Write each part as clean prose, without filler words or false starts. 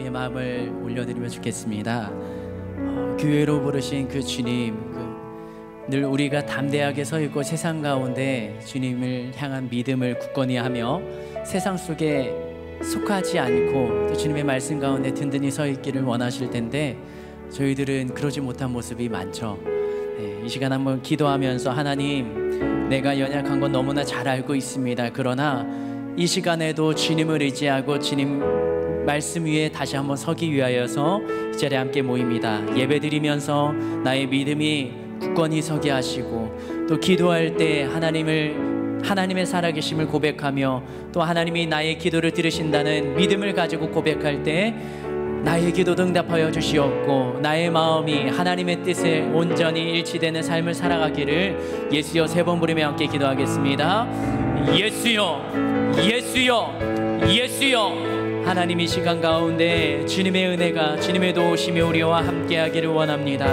우리의 마음을 올려드리면 좋겠습니다. 교회로 부르신 그 주님, 늘 우리가 담대하게 서 있고 세상 가운데 주님을 향한 믿음을 굳건히 하며 세상 속에 속하지 않고 또 주님의 말씀 가운데 든든히 서 있기를 원하실 텐데 저희들은 그러지 못한 모습이 많죠. 이 시간 한번 기도하면서 하나님, 내가 연약한 건 너무나 잘 알고 있습니다. 그러나 이 시간에도 주님을 의지하고 주님 말씀 위에 다시 한번 서기 위하여서 이 자리에 함께 모입니다. 예배드리면서 나의 믿음이 굳건히 서게 하시고 또 기도할 때 하나님의 살아계심을 고백하며 또 하나님이 나의 기도를 들으신다는 믿음을 가지고 고백할 때 나의 기도도 응답하여 주시옵고 나의 마음이 하나님의 뜻에 온전히 일치되는 삶을 살아가기를 예수여 3번 부르며 함께 기도하겠습니다. 예수여, 예수여, 예수여. 하나님 이 시간 가운데 주님의 은혜가, 주님의 도우심이 우리와 함께하기를 원합니다.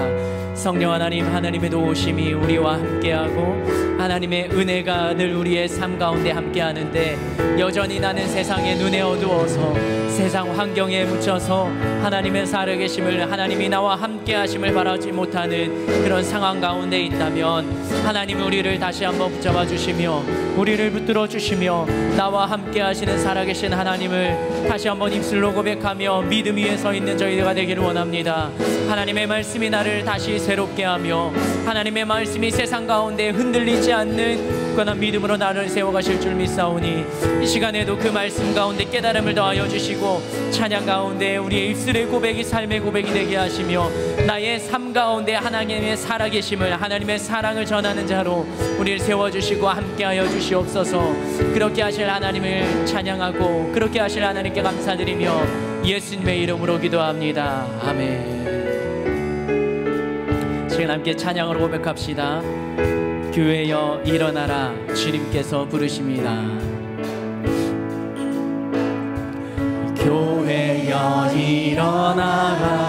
성령 하나님, 하나님의 도우심이 우리와 함께하고 하나님의 은혜가 늘 우리의 삶 가운데 함께하는데 여전히 나는 세상의 눈에 어두워서 세상 환경에 묻혀서 하나님의 살아계심을, 하나님이 나와 함께하심을 바라지 못하는 그런 상황 가운데 있다면 하나님 우리를 다시 한번 붙잡아 주시며 우리를 붙들어 주시며 나와 함께하시는 살아계신 하나님을 다시 한번 입술로 고백하며 믿음 위에 서 있는 저희가 되기를 원합니다. 하나님의 말씀이 나를 다시 새롭게 하며 하나님의 말씀이 세상 가운데 흔들리지 않는 굳건한 믿음으로 나를 세워가실 줄 믿사오니 이 시간에도 그 말씀 가운데 깨달음을 더하여 주시고 찬양 가운데 우리의 입술의 고백이 삶의 고백이 되게 하시며 나의 삶 가운데 하나님의 살아계심을, 하나님의 사랑을 전하는 자로 우리를 세워주시고 함께하여 주시옵소서. 그렇게 하실 하나님을 찬양하고 그렇게 하실 하나님께 감사드리며 예수님의 이름으로 기도합니다. 아멘. 지금 함께 찬양으로 고백합시다. 교회여 일어나라, 주님께서 부르십니다. 교회여 일어나라,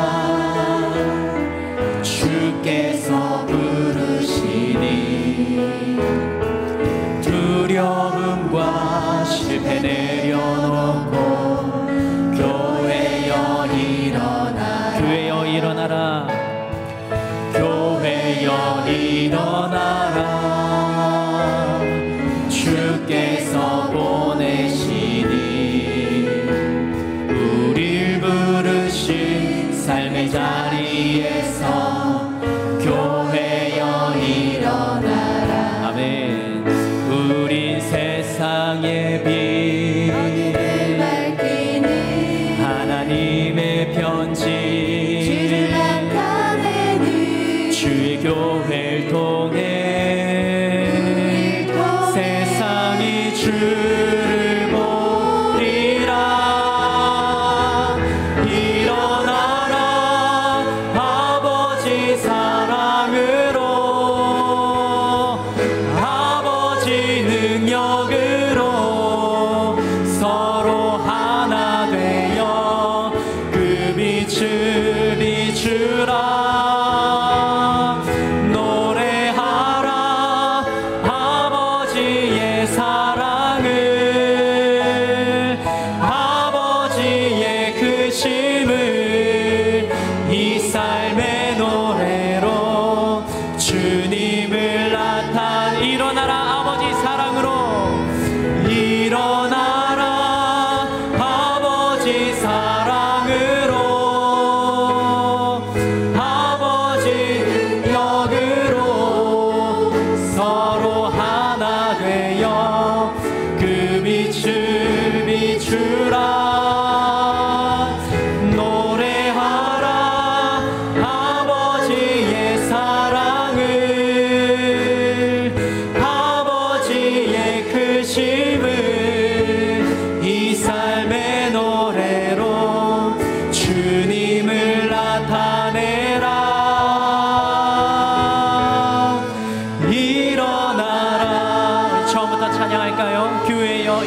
주께서 부르시니 두려움과 실패 내려놓고 교회여 일어나라, 교회여 일어나라, 교회여 일어나라, 주께서 보내시니 우릴 부르신 삶의 자리에서 교회여 일어나라. 아멘. 우린 세상의 빛, 하나님의 편지, 주의 교회를 통해 세상이 주를 보리라. 일어나라, 아버지 사랑으로, 아버지 능력으로 서로 하나 되어 그 빛을 비추라.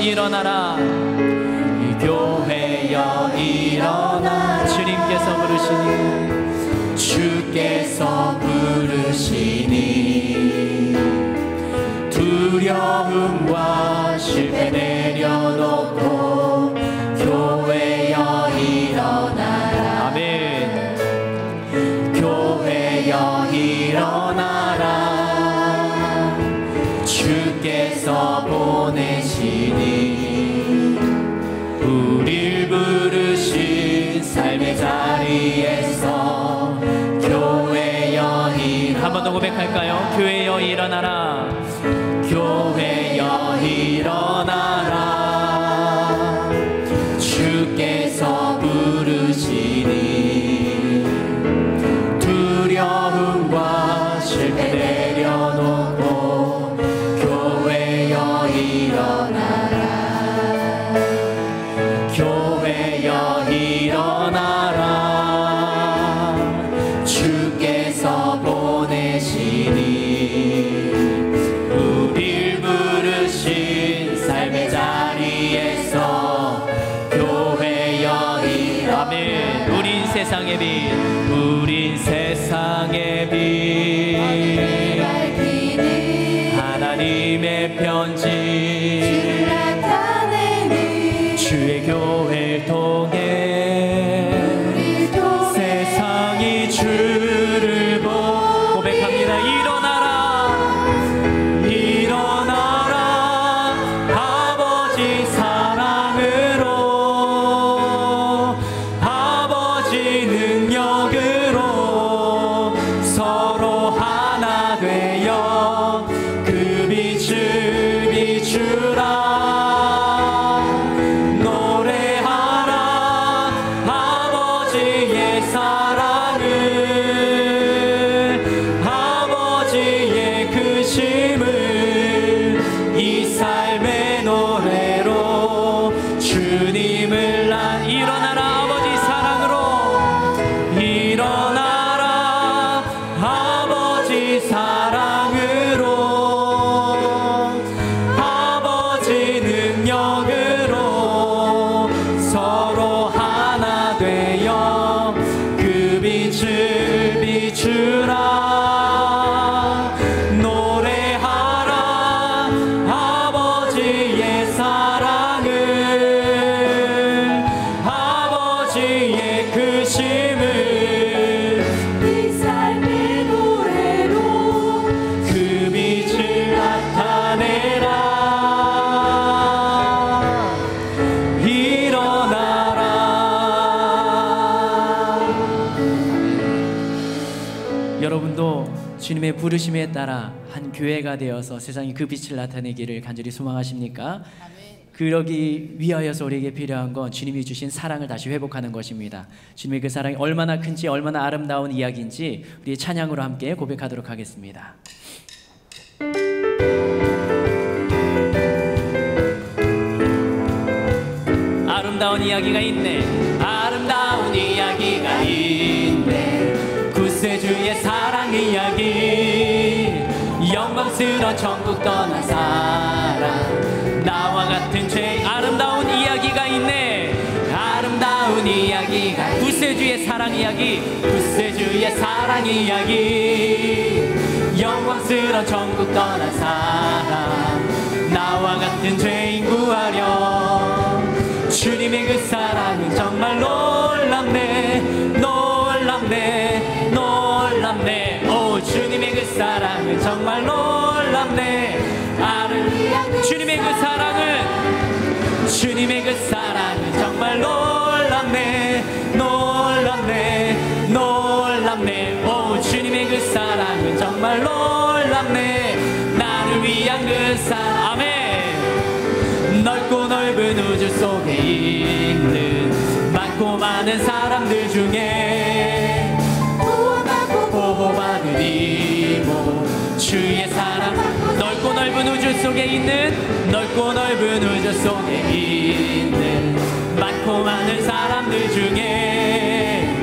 일어나라, 교회여 일어나, 주님께서 부르시니, 주께서 부르시니 두려움과 실패 내려놓고 교회여 일어나. 고백할까요? 교회여 일어나라, 교회여 일어나라, 주께서 부르시니 두려움과 실패 내려놓고 교회여 일어나라, 교회여 일어나라, 주께서 보내시니 우릴 부르신 삶의 자리에서 교회여 일어나라. 아멘. 우린 세상의 빛, 우린 세상의 빛, 하나님의 편지, 주의 교회를 통해 세상이 주를 보고 고백합니다. 일어나라, 일어나라, 아버지 사랑으로, 아버지 능력으로 서로 하나 되어 그 빛을 비추라. 여러분도 주님의 부르심에 따라 한 교회가 되어서 세상에 그 빛을 나타내기를 간절히 소망하십니까? 그러기 위하여서 우리에게 필요한 건 주님이 주신 사랑을 다시 회복하는 것입니다. 주님의 그 사랑이 얼마나 큰지, 얼마나 아름다운 이야기인지 우리 찬양으로 함께 고백하도록 하겠습니다. 아름다운 이야기가 있네, 아름다운 이야기가 있네, 구세주의 사랑 이야기, 영광스러운 천국 떠난 사랑, 나와 같은 죄. 아름다운 이야기가 있네, 아름다운 이야기가, 구세주의 사랑 이야기, 구세주의 사랑 이야기, 영광스러운 천국 떠난 사랑, 나와 같은 죄인 구하려. 주님의 그 사랑은 정말 놀랍네, 놀랍네, 놀랍네. 오, 주님의 그 사랑은 정말 놀랍네. 주님의 그 사랑은, 주님의 그 사랑은 정말 놀랍네, 놀랍네, 놀랍네. 오, 주님의 그 사랑은 정말 놀랍네. 나를 위한 그 사랑. 아멘. 넓고 넓은 우주 속에 있는 많고 많은 사람들 중에 보호받은 이모 주의 사랑. 넓고 넓은 우주 속에 있는, 넓고 넓은 우주 속에 있는 많고 많은 사람들 중에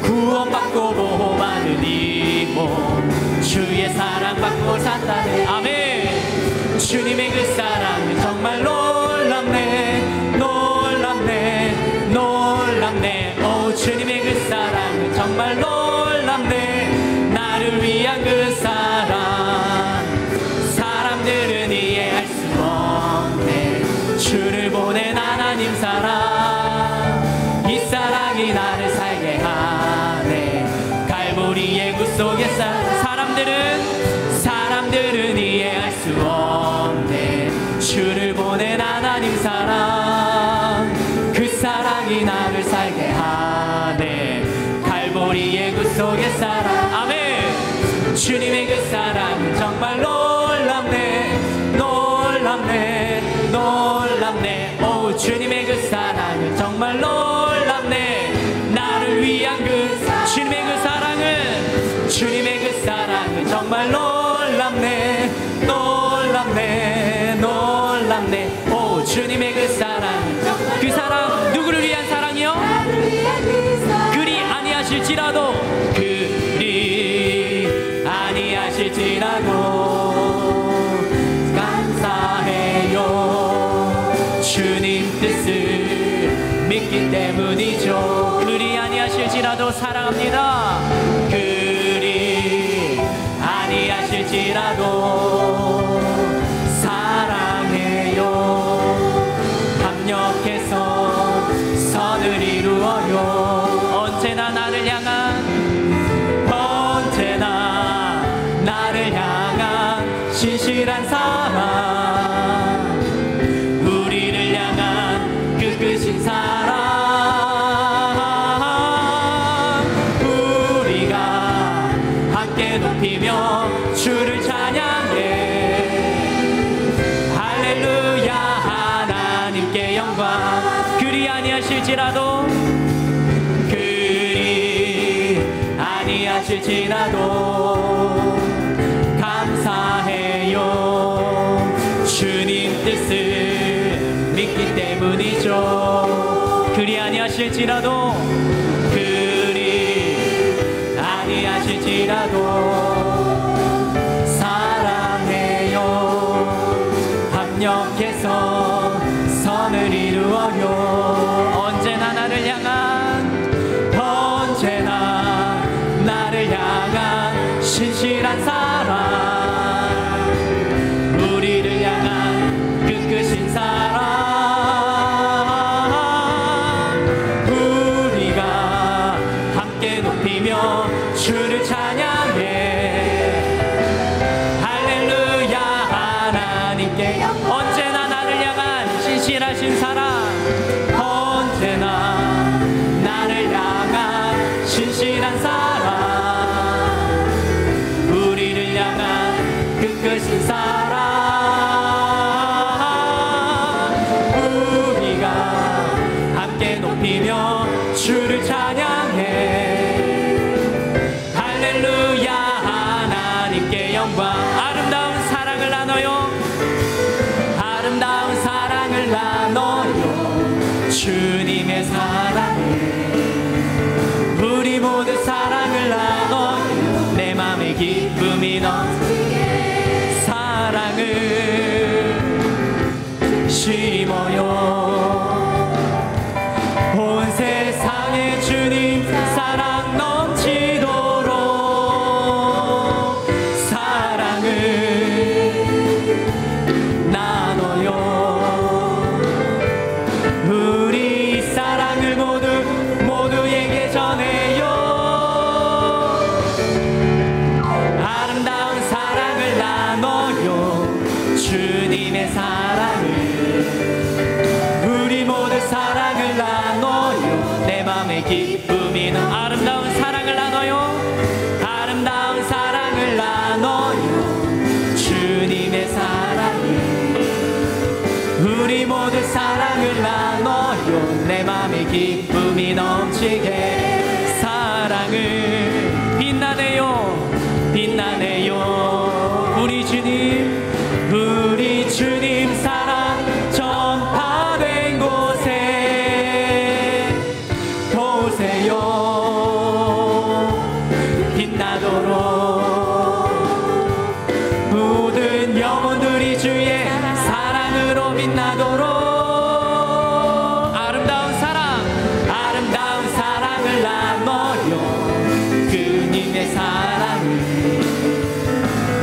구원받고 보호받은 이모 주의 사랑받고 산다네. 아멘. 주님의 그 사랑은 정말 놀랍네, 놀랍네, 놀랍네. 오, 주님의 그 사랑은 정말 놀랍네. 나를 위한 그 사랑, 사람들은 이해할 수 없네. 주를 보낸 하나님 사랑, 이 사랑이 나를 살게 하네. 갈보리의 구속의 사랑. 사람들은 이해할 수 없네. 주를 보낸 하나님 사랑, 그 사랑이 나를 살게 하네. 갈보리의 구속의 사랑. 아멘. 주님의 그 사랑은 정말 놀랍네 놀랍네 놀랍네. 오 주님의 그 사랑은 정말 놀랍네. 나를 위한 그 주님의 그 사랑은 주님의 그 사랑은 정말 놀랍네 놀랍네 놀랍네. 오 주님의 그 사랑은 그 사랑 누구를 위한 사랑이요? 그리 아니하실지라도 그리 아니하실지라도 감사해요. 주님 뜻을 믿기 때문이죠. 그리 아니하실지라도 사랑합니다. 그리 아니하실지라도 사랑해요. 합력해서 선을 이루어요. 언제나 나를 향한 언제나 나를 향한 신실한 사랑 우리를 향한 그 끝인 사랑 우리가 함께 높이며 주를 찬양해 할렐루야 하나님께 영광. 그리 아니하실지라도 그리 아니하실지라도 감사해요. 주님 뜻을 믿기 때문이죠. 그리 아니하실지라도 그리 아니하실지라도 사랑해요. 합력해서 선을 이루어요. 언제나 나를 향한 언제나 나를 향한 신실한 사랑 우리를 향한 그 끝인 사랑 우리가 함께 높이며 주를 찬양해 할렐루야 하나님께 언제나 나를 향한 신실하신 사랑 언제나 나를 향한 신실한 사랑 우리를 향한 그 끝인 사랑 우리가 함께 높이며 주를 찬양해 할렐루야 하나님께 영광. 아름다운 사랑을 나눠요. 아름다운 사랑을 나눠요. 주님의 사랑을 우리 모두 사랑을 나눠요. 내 맘에 기쁨이 넘치게 사랑을 심어요. 온 세상에 주님 사랑 넘치도록 사랑을 나눠요. 우리 사랑을 모두에게 전해요. 아름다운 사랑을 나눠요. 주님의 사랑을 우리 모두 사랑을 나눠요. 내 맘에 기쁨이 아름다운 사랑을 나눠요. 아름다운 사랑을 나눠요. 주님의 사랑을 우리 모두 사랑을 나눠요. 내 맘에 기쁨이 넘치게 사랑을 빛나네요. 빛나네요. 우리 주님 사랑 전파된 곳에 보세요. 빛나도록 모든 영혼들이 주의 사랑으로 빛나도록 아름다운 사랑을 나눠요. 그님의 사랑을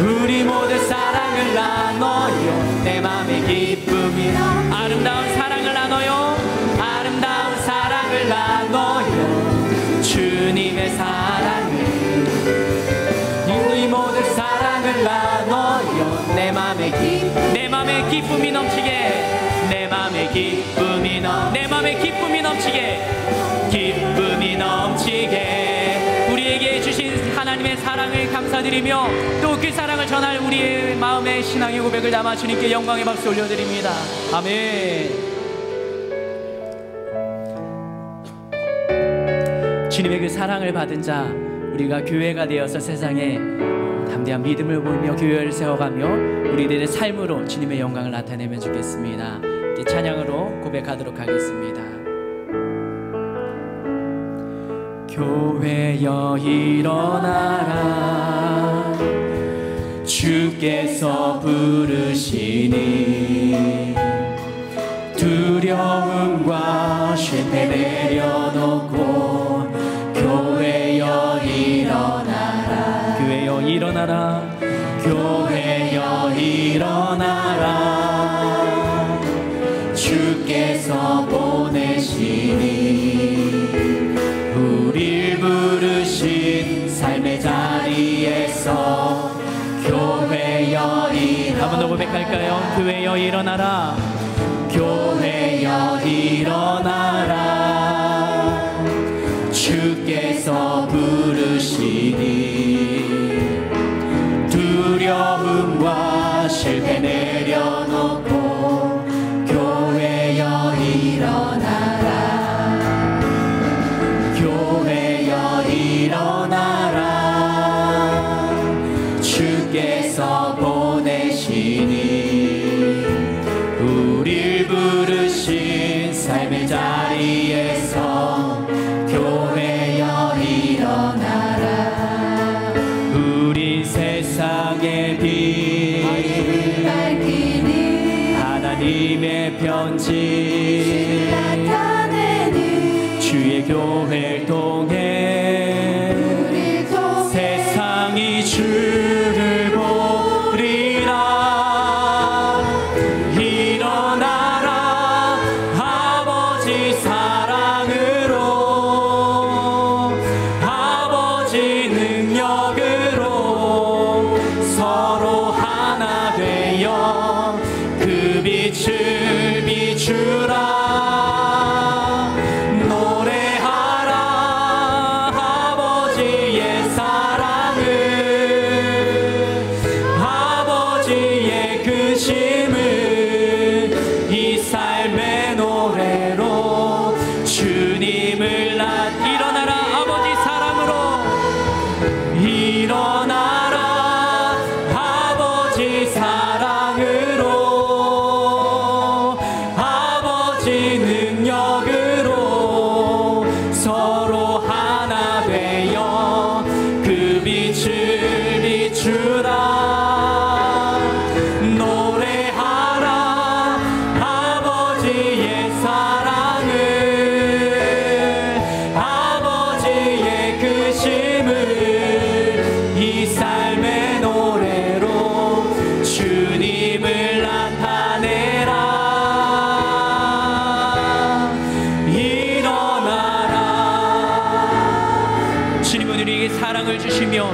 우리 모두 사랑을 나눠요. 내 맘에 기쁨이 아름다운 사랑을 나눠요. 아름다운 사랑을 나눠요. 주님의 사랑을 우리 모두 사랑을 나눠요. 내 맘에 기쁨이 넘치게 내 맘에 기쁨이 넘치게 기쁨이 넘치게 우리에게 주신 하나님의 사랑을 감사드리며 또 그 사랑을 전할 우리의 마음의 신앙의 고백을 담아 주님께 영광의 박수 올려드립니다. 아멘. 주님의 그 사랑을 받은 자, 우리가 교회가 되어서 세상에 담대한 믿음을 보이며 교회를 세워가며 우리들의 삶으로 주님의 영광을 나타내면 좋겠습니다. 이제 찬양으로 고백하도록 하겠습니다. 교회여 일어나라, 주께서 부르시니 두려움과 실패 내려놓고 교회여 일어나라, 교회여 일어나라, 교회여 일어나라, 주께서 보내시니 우릴 부르신 삶의 자리에서 교회여 일어나라. 한 번 더 고백할까요? 교회여 일어나라, 교회여 일어나라, 주께서 부르시니 두려움과 실패 내려놓고 교회여 일어나라, 교회여 일어나라, 주께서 보내시니 우릴 부르신 삶의 자리에서 교회여 일어나라. 우리 세상의 빛 하나님의 편지 주의 교회를 통해 세상이 주를 보리라. 일어나라 아버지 사랑으로, 아버지 능력으로 서로 하나 되어 그 빛을 비추라.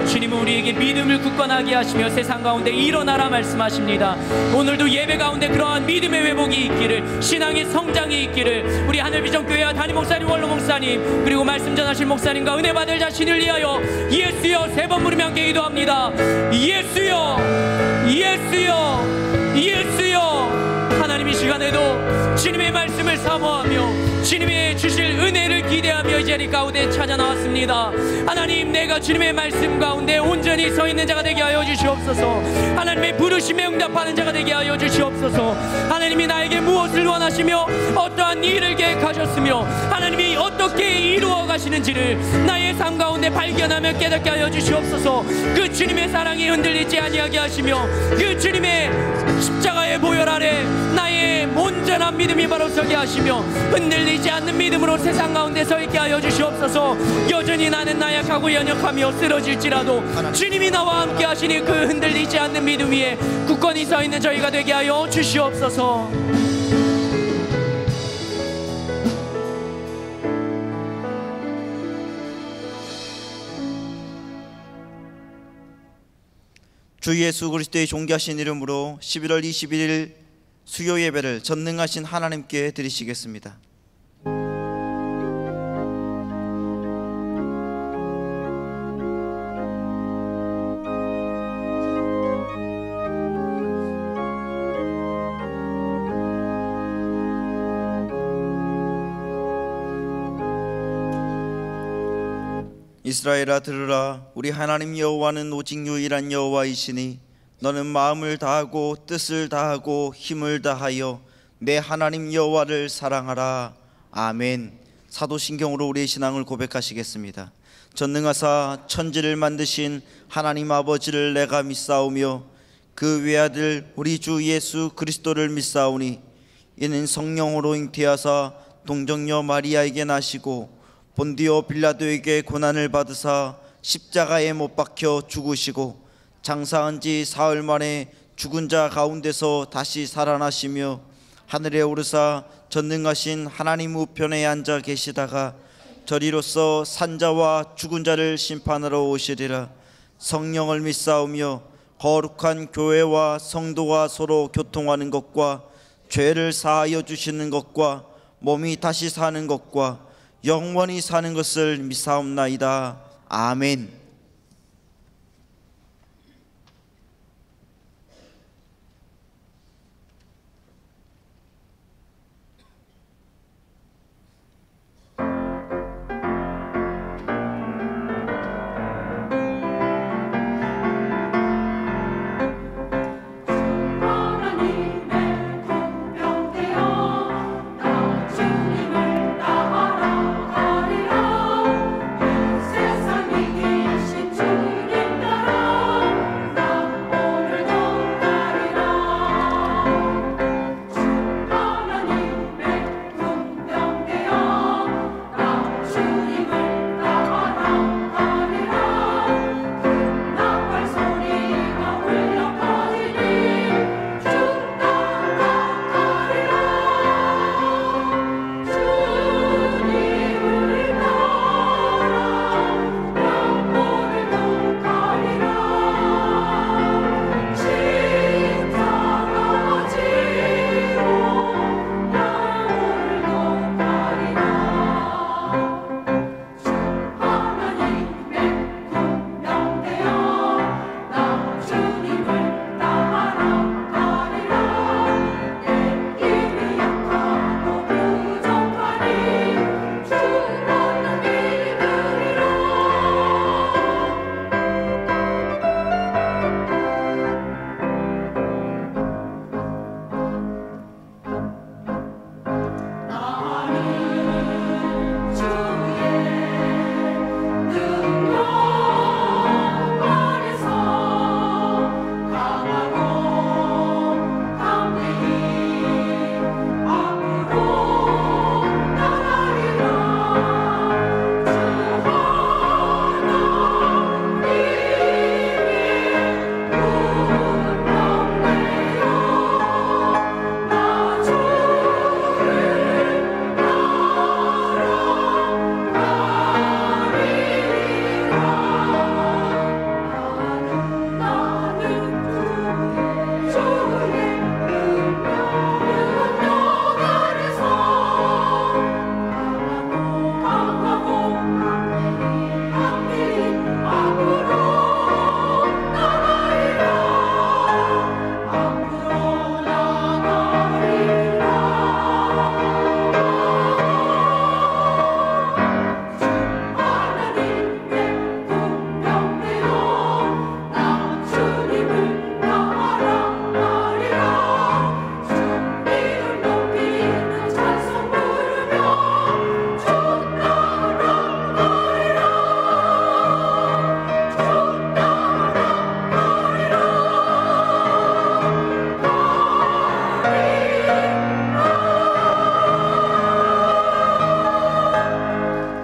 주님은 우리에게 믿음을 굳건하게 하시며 세상 가운데 일어나라 말씀하십니다. 오늘도 예배 가운데 그러한 믿음의 회복이 있기를, 신앙의 성장이 있기를 우리 하늘비전교회와 담임 목사님, 원로 목사님, 그리고 말씀 전하실 목사님과 은혜 받을 자신을 위하여 예수여 세 번 부르며 함께 기도합니다. 예수여, 예수여, 예수여. 하나님 이 시간에도 주님의 말씀을 사모하며 주님의 주실 은혜를 기대하며 이 자리 가운데 찾아 나왔습니다. 하나님, 내가 주님의 말씀 가운데 온전히 서 있는 자가 되게 하여 주시옵소서. 하나님의 부르심에 응답하는 자가 되게 하여 주시옵소서. 하나님이 나에게 무엇을 원하시며 어떠한 일을 계획하셨으며 하나님이 어떻게 이루어 가시는지를 나의 삶 가운데 발견하며 깨닫게 하여 주시옵소서. 그 주님의 사랑이 흔들리지 아니하게 하시며 그 주님의 십자가의 보혈 아래 나의 온전한 믿음이 바로 서게 하시며 흔들리지 않는 믿음으로 세상 가운데 서 있게 하여 주시옵소서. 여전히 나는 나약하고 연약하며 쓰러질지라도 주님이 나와 함께 하시니 그 흔들리지 않는 믿음 위에 굳건히 서 있는 저희가 되게 하여 주시옵소서. 주 예수 그리스도의 존귀하신 이름으로 11월 21일 수요 예배를 전능하신 하나님께 드리시겠습니다. 이스라엘아 들으라. 우리 하나님 여호와는 오직 유일한 여호와이시니 너는 마음을 다하고 뜻을 다하고 힘을 다하여 내 하나님 여호와를 사랑하라. 아멘. 사도신경으로 우리의 신앙을 고백하시겠습니다. 전능하사 천지를 만드신 하나님 아버지를 내가 믿사오며 그 외아들 우리 주 예수 그리스도를 믿사오니 이는 성령으로 잉태하사 동정녀 마리아에게 나시고 본디오 빌라도에게 고난을 받으사 십자가에 못 박혀 죽으시고 장사한 지 사흘 만에 죽은 자 가운데서 다시 살아나시며 하늘에 오르사 전능하신 하나님 우편에 앉아 계시다가 저리로서 산자와 죽은 자를 심판하러 오시리라. 성령을 믿사오며 거룩한 교회와 성도가 서로 교통하는 것과 죄를 사하여 주시는 것과 몸이 다시 사는 것과 영원히 사는 것을 믿사옵나이다. 아멘.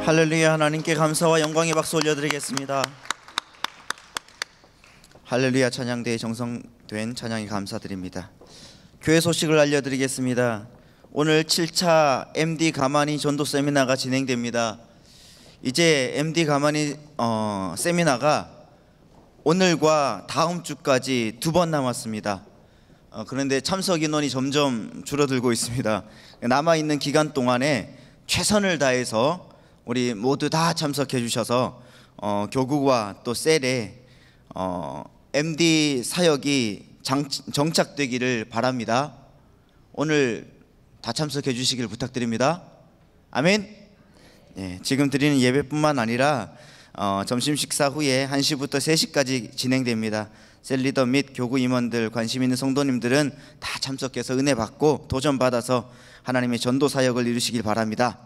할렐루야. 하나님께 감사와 영광의 박수 올려드리겠습니다. 할렐루야. 찬양대에 정성된 찬양에 감사드립니다. 교회 소식을 알려드리겠습니다. 오늘 7차 MD 가만히 전도 세미나가 진행됩니다. 이제 MD 가만히 세미나가 오늘과 다음 주까지 2번 남았습니다. 그런데 참석 인원이 점점 줄어들고 있습니다. 남아있는 기간 동안에 최선을 다해서 우리 모두 다 참석해 주셔서 교구와 또 셀에 MD 사역이 정착되기를 바랍니다. 오늘 다 참석해 주시길 부탁드립니다. 아멘. 예, 지금 드리는 예배뿐만 아니라 점심 식사 후에 1시부터 3시까지 진행됩니다. 셀리더 및 교구 임원들, 관심 있는 성도님들은 다 참석해서 은혜 받고 도전 받아서 하나님의 전도 사역을 이루시길 바랍니다.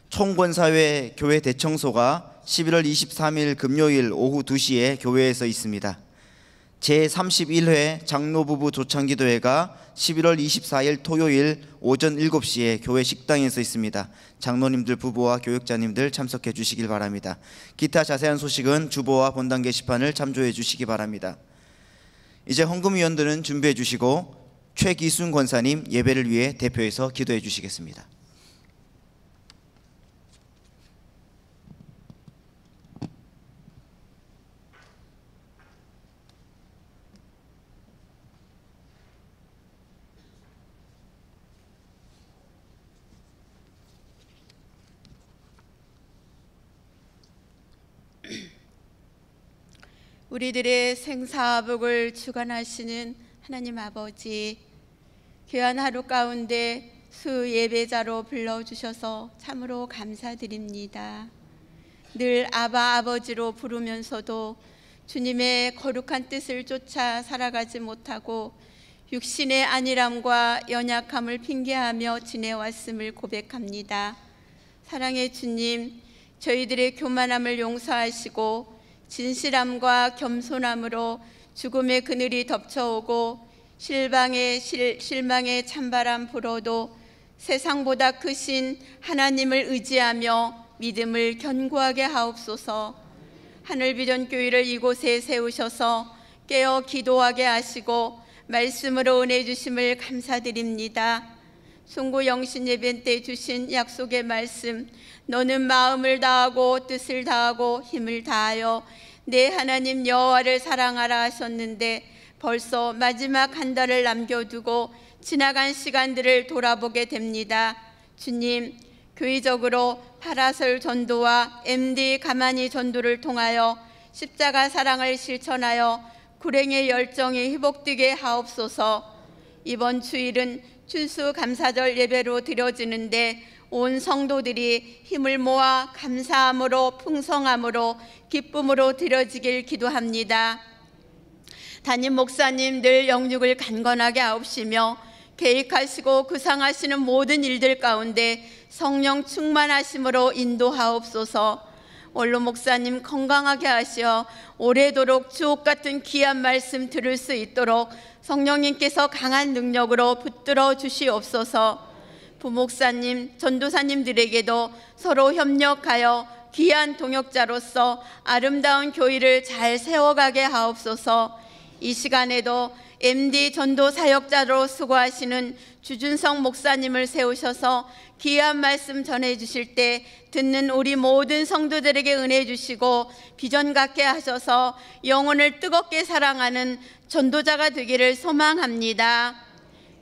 총권사회 교회 대청소가 11월 23일 금요일 오후 2시에 교회에서 있습니다. 제31회 장로부부 조창기도회가 11월 24일 토요일 오전 7시에 교회 식당에서 있습니다. 장로님들, 부부와 교육자님들 참석해 주시길 바랍니다. 기타 자세한 소식은 주보와 본당 게시판을 참조해 주시기 바랍니다. 이제 헌금위원들은 준비해 주시고 최기순 권사님 예배를 위해 대표해서 기도해 주시겠습니다. 우리들의 생사복을 주관하시는 하나님 아버지, 귀한 하루 가운데 수 예배자로 불러주셔서 참으로 감사드립니다. 늘 아바 아버지로 부르면서도 주님의 거룩한 뜻을 쫓아 살아가지 못하고 육신의 안일함과 연약함을 핑계하며 지내왔음을 고백합니다. 사랑의 주님, 저희들의 교만함을 용서하시고 진실함과 겸손함으로 죽음의 그늘이 덮쳐오고 실망의 찬바람 불어도 세상보다 크신 하나님을 의지하며 믿음을 견고하게 하옵소서. 하늘비전교회를 이곳에 세우셔서 깨어 기도하게 하시고 말씀으로 은혜 주심을 감사드립니다. 송구 영신 예배 때 주신 약속의 말씀, 너는 마음을 다하고 뜻을 다하고 힘을 다하여 내 하나님 여호와를 사랑하라 하셨는데 벌써 마지막 한 달을 남겨두고 지나간 시간들을 돌아보게 됩니다. 주님, 교회적으로 파라솔 전도와 MD 가만히 전도를 통하여 십자가 사랑을 실천하여 불행의 열정이 회복되게 하옵소서. 이번 주일은 추수감사절 예배로 드려지는데 온 성도들이 힘을 모아 감사함으로 풍성함으로 기쁨으로 드려지길 기도합니다. 담임 목사님 늘 영육을 간건하게 하옵시며 계획하시고 구상하시는 모든 일들 가운데 성령 충만하심으로 인도하옵소서. 원로 목사님 건강하게 하시어 오래도록 주옥같은 귀한 말씀 들을 수 있도록 성령님께서 강한 능력으로 붙들어 주시옵소서. 부목사님, 전도사님들에게도 서로 협력하여 귀한 동역자로서 아름다운 교회를 잘 세워가게 하옵소서. 이 시간에도 MD 전도 사역자로 수고하시는 주준성 목사님을 세우셔서 귀한 말씀 전해주실 때 듣는 우리 모든 성도들에게 은혜 주시고 비전 갖게 하셔서 영혼을 뜨겁게 사랑하는 전도자가 되기를 소망합니다.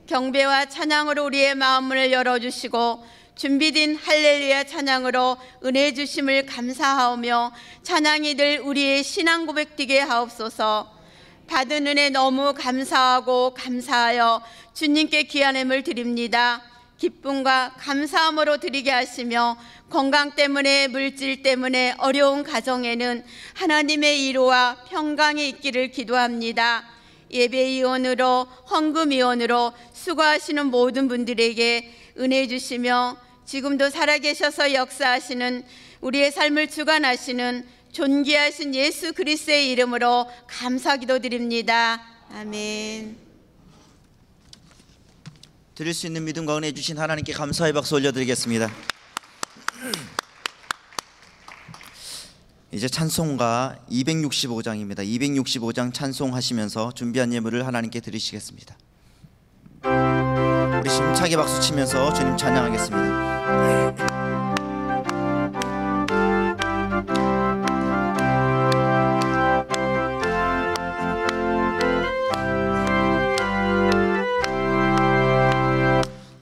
경배와 찬양으로 우리의 마음을 열어주시고 준비된 할렐루야 찬양으로 은혜 주심을 감사하오며 찬양이 늘 우리의 신앙 고백되게 하옵소서. 받은 은혜 너무 감사하고 감사하여 주님께 귀한 예물 드립니다. 기쁨과 감사함으로 드리게 하시며 건강 때문에 물질 때문에 어려운 가정에는 하나님의 위로와 평강이 있기를 기도합니다. 예배위원으로 헌금위원으로 수고하시는 모든 분들에게 은혜 주시며 지금도 살아계셔서 역사하시는 우리의 삶을 주관하시는 존귀하신 예수 그리스도의 이름으로 감사 기도드립니다. 아멘. 드릴 수 있는 믿음과 은혜 주신 하나님께 감사의 박수 올려드리겠습니다. 이제 찬송가 265장입니다. 265장 찬송하시면서 준비한 예물을 하나님께 드리시겠습니다. 우리 힘차게 박수 치면서 주님 찬양하겠습니다.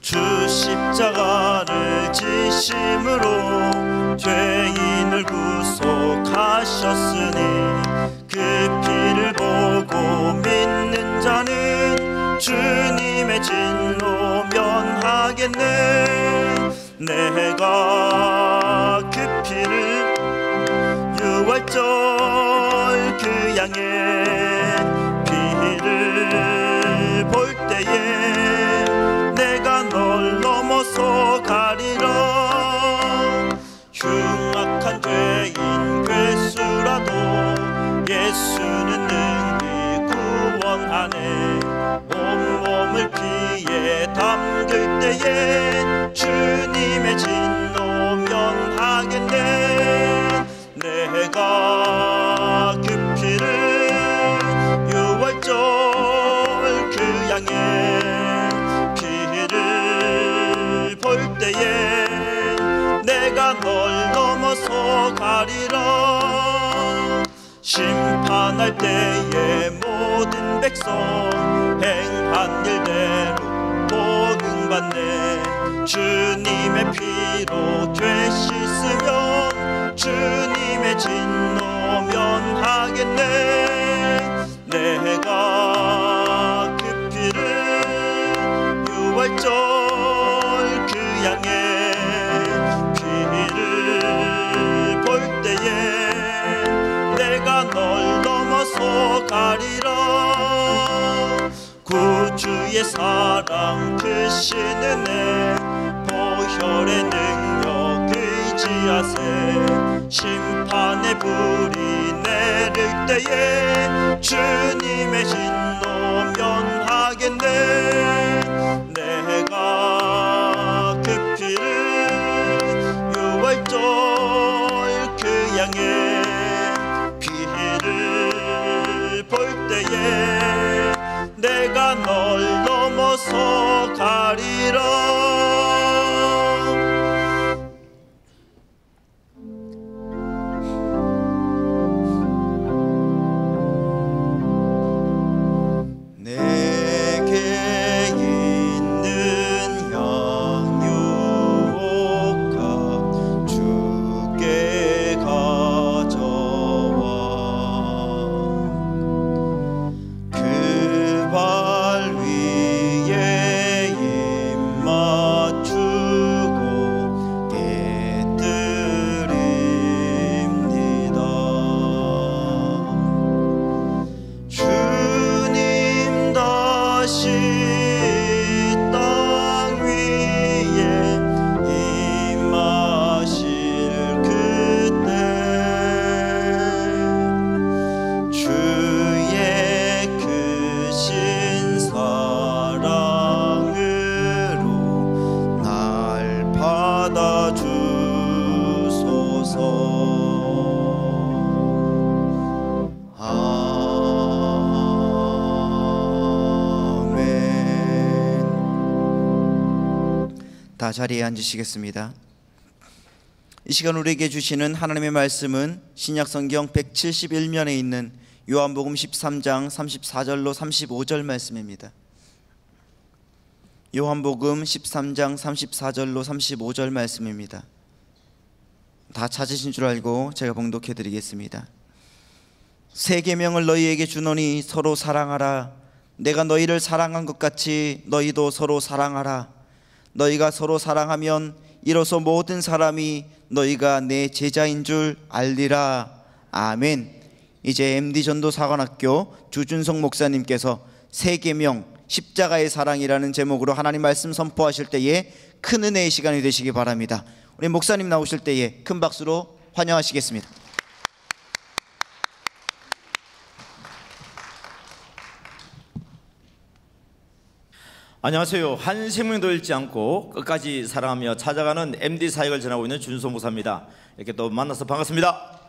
주 십자가를 지심으로 죄인을 구속하셨으니 그 피를 보고 믿는 자는 주님의 진노 면하겠네. 내가 그 피를 양의 피를 볼 때에 내가 널 넘어서 가리라. 흉악한 죄인 괴수라도 예수는 능히 구원하네. 온몸을 피에 담글 때에 주님의 진노 면하겠네. 내가 그 피를 유월절 그 양의 피를 볼 때에 내가 널 넘어서 가리라. 심판할 때에 모든 백성 행한 일대로 보응받네. 주님의 피로 죄 씻으면 주님의 진노 면하겠네. 내가 그 피를 유월절 그 양의 피를 볼 때에 내가 널 넘어서 가리라. 구주의 사랑 크신 은혜 보혈의 능력 의지하세. 심판의 불이 내릴 때에 주님의 진노 면하겠네. 내가 그 피를 유월절 그 양의 피를 볼 때에 내가 널 넘어서 가리라. 내게 있는 양육가 주께 가져와. 그 발 위에 입 맞추고 깨뜨립니다. 주님 다시 땅 위에 임하실 그때 주의 크신 사랑으로 날 받아주소서. 아멘. 다 자리에 앉으시겠습니다. 이 시간 우리에게 주시는 하나님의 말씀은 신약성경 171면에 있는 요한복음 13장 34절로 35절 말씀입니다. 요한복음 13장 34절로 35절 말씀입니다. 다 찾으신 줄 알고 제가 봉독해 드리겠습니다. 새 계명을 너희에게 주노니 서로 사랑하라. 내가 너희를 사랑한 것 같이 너희도 서로 사랑하라. 너희가 서로 사랑하면 이로써 모든 사람이 너희가 내 제자인 줄 알리라. 아멘. 이제 MD전도사관학교 주준석 목사님께서 새 계명 십자가의 사랑이라는 제목으로 하나님 말씀 선포하실 때에 큰 은혜의 시간이 되시기 바랍니다. 우리 목사님 나오실 때에 큰 박수로 환영하시겠습니다. 안녕하세요. 한 생명도 잃지 않고 끝까지 사랑하며 찾아가는 MD 사역을 전하고 있는 준소 목사입니다. 이렇게 또 만나서 반갑습니다.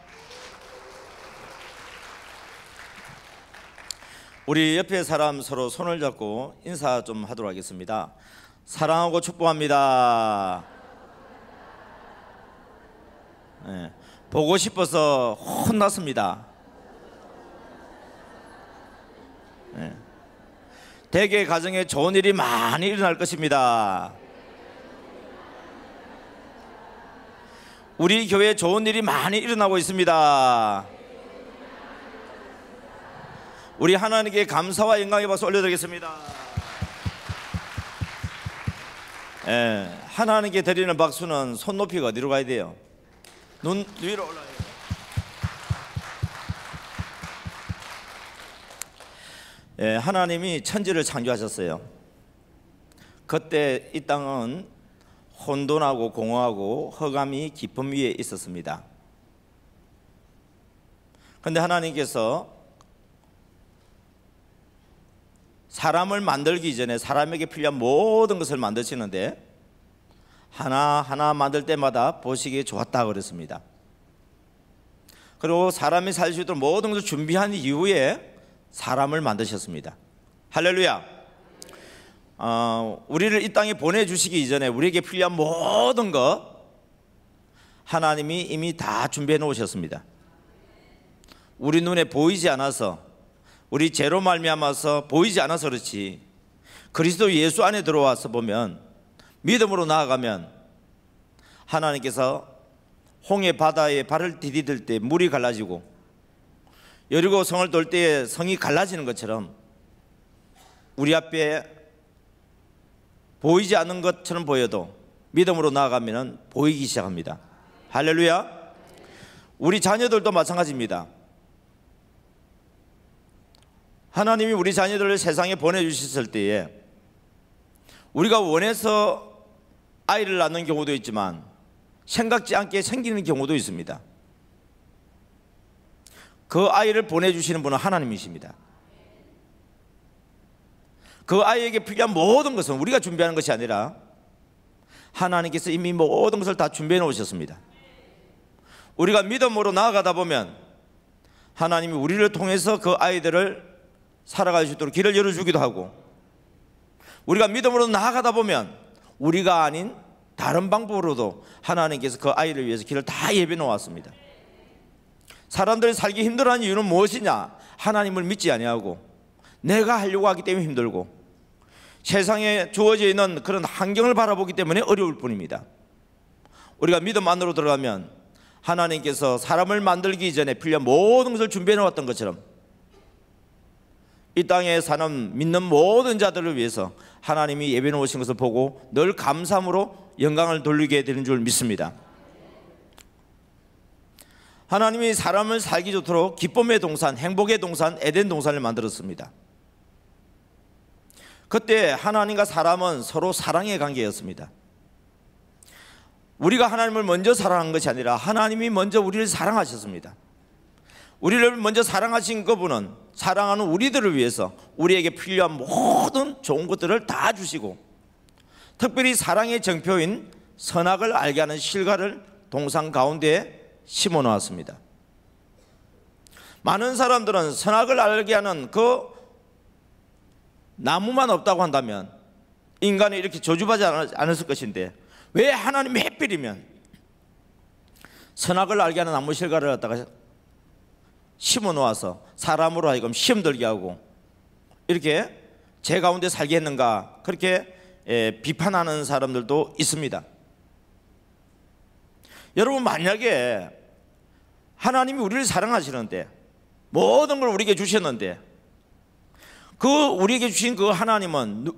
우리 옆에 사람 서로 손을 잡고 인사 좀 하도록 하겠습니다. 사랑하고 축복합니다. 네. 보고 싶어서 혼났습니다. 네. 대개 가정에 좋은 일이 많이 일어날 것입니다. 우리 교회에 좋은 일이 많이 일어나고 있습니다. 우리 하나님께 감사와 영광의 박수 올려드리겠습니다. 하나님께 드리는 박수는 손 높이가 어디로 가야 돼요? 눈 위로 올라요. 하나님이 천지를 창조하셨어요. 그때 이 땅은 혼돈하고 공허하고 흑암이 깊음 위에 있었습니다. 그런데 하나님께서 사람을 만들기 이전에 사람에게 필요한 모든 것을 만드시는데 하나하나 만들 때마다 보시기에 좋았다 그랬습니다. 그리고 사람이 살 수 있도록 모든 것을 준비한 이후에 사람을 만드셨습니다. 할렐루야. 우리를 이 땅에 보내주시기 이전에 우리에게 필요한 모든 것 하나님이 이미 다 준비해 놓으셨습니다. 우리 눈에 보이지 않아서, 우리 죄로 말미암아서 보이지 않아서 그렇지, 그리스도 예수 안에 들어와서 보면, 믿음으로 나아가면 하나님께서 홍해 바다에 발을 디딜 때 물이 갈라지고 여리고 성을 돌 때에 성이 갈라지는 것처럼 우리 앞에 보이지 않는 것처럼 보여도 믿음으로 나아가면 보이기 시작합니다. 할렐루야. 우리 자녀들도 마찬가지입니다. 하나님이 우리 자녀들을 세상에 보내주셨을 때에 우리가 원해서 아이를 낳는 경우도 있지만 생각지 않게 생기는 경우도 있습니다. 그 아이를 보내주시는 분은 하나님이십니다. 그 아이에게 필요한 모든 것은 우리가 준비하는 것이 아니라 하나님께서 이미 모든 것을 다 준비해 놓으셨습니다. 우리가 믿음으로 나아가다 보면 하나님이 우리를 통해서 그 아이들을 살아갈 수 있도록 길을 열어주기도 하고, 우리가 믿음으로 나아가다 보면 우리가 아닌 다른 방법으로도 하나님께서 그 아이를 위해서 길을 다 예비해 놓았습니다. 사람들이 살기 힘들어하는 이유는 무엇이냐? 하나님을 믿지 아니하고 내가 하려고 하기 때문에 힘들고 세상에 주어져 있는 그런 환경을 바라보기 때문에 어려울 뿐입니다. 우리가 믿음 안으로 들어가면 하나님께서 사람을 만들기 전에 필요한 모든 것을 준비해 놓았던 것처럼 이 땅에 사는 믿는 모든 자들을 위해서 하나님이 예비해 놓으신 것을 보고 늘 감사함으로 영광을 돌리게 되는 줄 믿습니다. 하나님이 사람을 살기 좋도록 기쁨의 동산, 행복의 동산, 에덴 동산을 만들었습니다. 그때 하나님과 사람은 서로 사랑의 관계였습니다. 우리가 하나님을 먼저 사랑한 것이 아니라 하나님이 먼저 우리를 사랑하셨습니다. 우리를 먼저 사랑하신 그분은 사랑하는 우리들을 위해서 우리에게 필요한 모든 좋은 것들을 다 주시고, 특별히 사랑의 정표인 선악을 알게 하는 실과를 동산 가운데에 심어 놓았습니다. 많은 사람들은 선악을 알게 하는 그 나무만 없다고 한다면 인간이 이렇게 저주받지 않았을 것인데, 왜 하나님이 하필이면 선악을 알게 하는 나무 실과를 갖다가 심어 놓아서 사람으로 하여금 시험 들게 하고 이렇게 죄 가운데 살게 했는가, 그렇게 비판하는 사람들도 있습니다. 여러분, 만약에 하나님이 우리를 사랑하시는데 모든 걸 우리에게 주셨는데 그 우리에게 주신 그 하나님은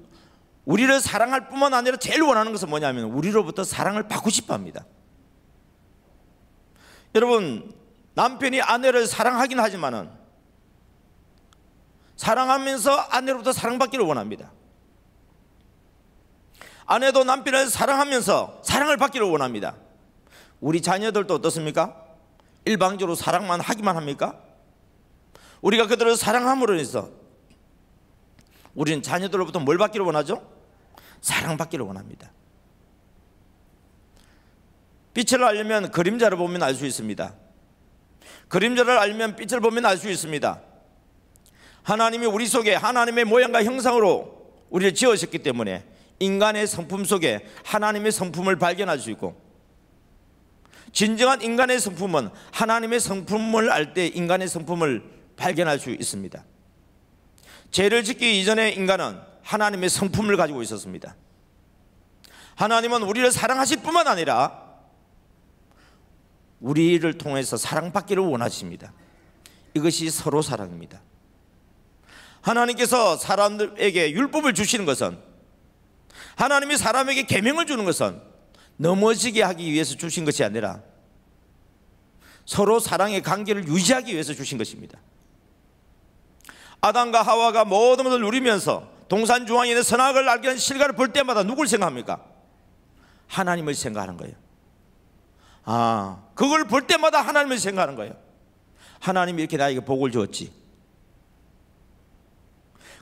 우리를 사랑할 뿐만 아니라 제일 원하는 것은 뭐냐면 우리로부터 사랑을 받고 싶어 합니다. 여러분, 남편이 아내를 사랑하긴 하지만은 사랑하면서 아내로부터 사랑받기를 원합니다. 아내도 남편을 사랑하면서 사랑을 받기를 원합니다. 우리 자녀들도 어떻습니까? 일방적으로 사랑만 하기만 합니까? 우리가 그들을 사랑함으로 해서 우리는 자녀들로부터 뭘 받기를 원하죠? 사랑받기를 원합니다. 빛을 알려면 그림자를 보면 알 수 있습니다. 그림자를 알면 빛을 보면 알 수 있습니다. 하나님이 우리 속에 하나님의 모양과 형상으로 우리를 지으셨기 때문에 인간의 성품 속에 하나님의 성품을 발견할 수 있고, 진정한 인간의 성품은 하나님의 성품을 알 때 인간의 성품을 발견할 수 있습니다. 죄를 짓기 이전에 인간은 하나님의 성품을 가지고 있었습니다. 하나님은 우리를 사랑하실 뿐만 아니라 우리를 통해서 사랑받기를 원하십니다. 이것이 서로 사랑입니다. 하나님께서 사람들에게 율법을 주시는 것은, 하나님이 사람에게 계명을 주는 것은 넘어지게 하기 위해서 주신 것이 아니라 서로 사랑의 관계를 유지하기 위해서 주신 것입니다. 아담과 하와가 모든 것을 누리면서 동산 중앙에 있는 선악을 알게 하는 실과를 볼 때마다 누굴 생각합니까? 하나님을 생각하는 거예요. 그걸 볼 때마다 하나님을 생각하는 거예요. 하나님이 이렇게 나에게 복을 주었지.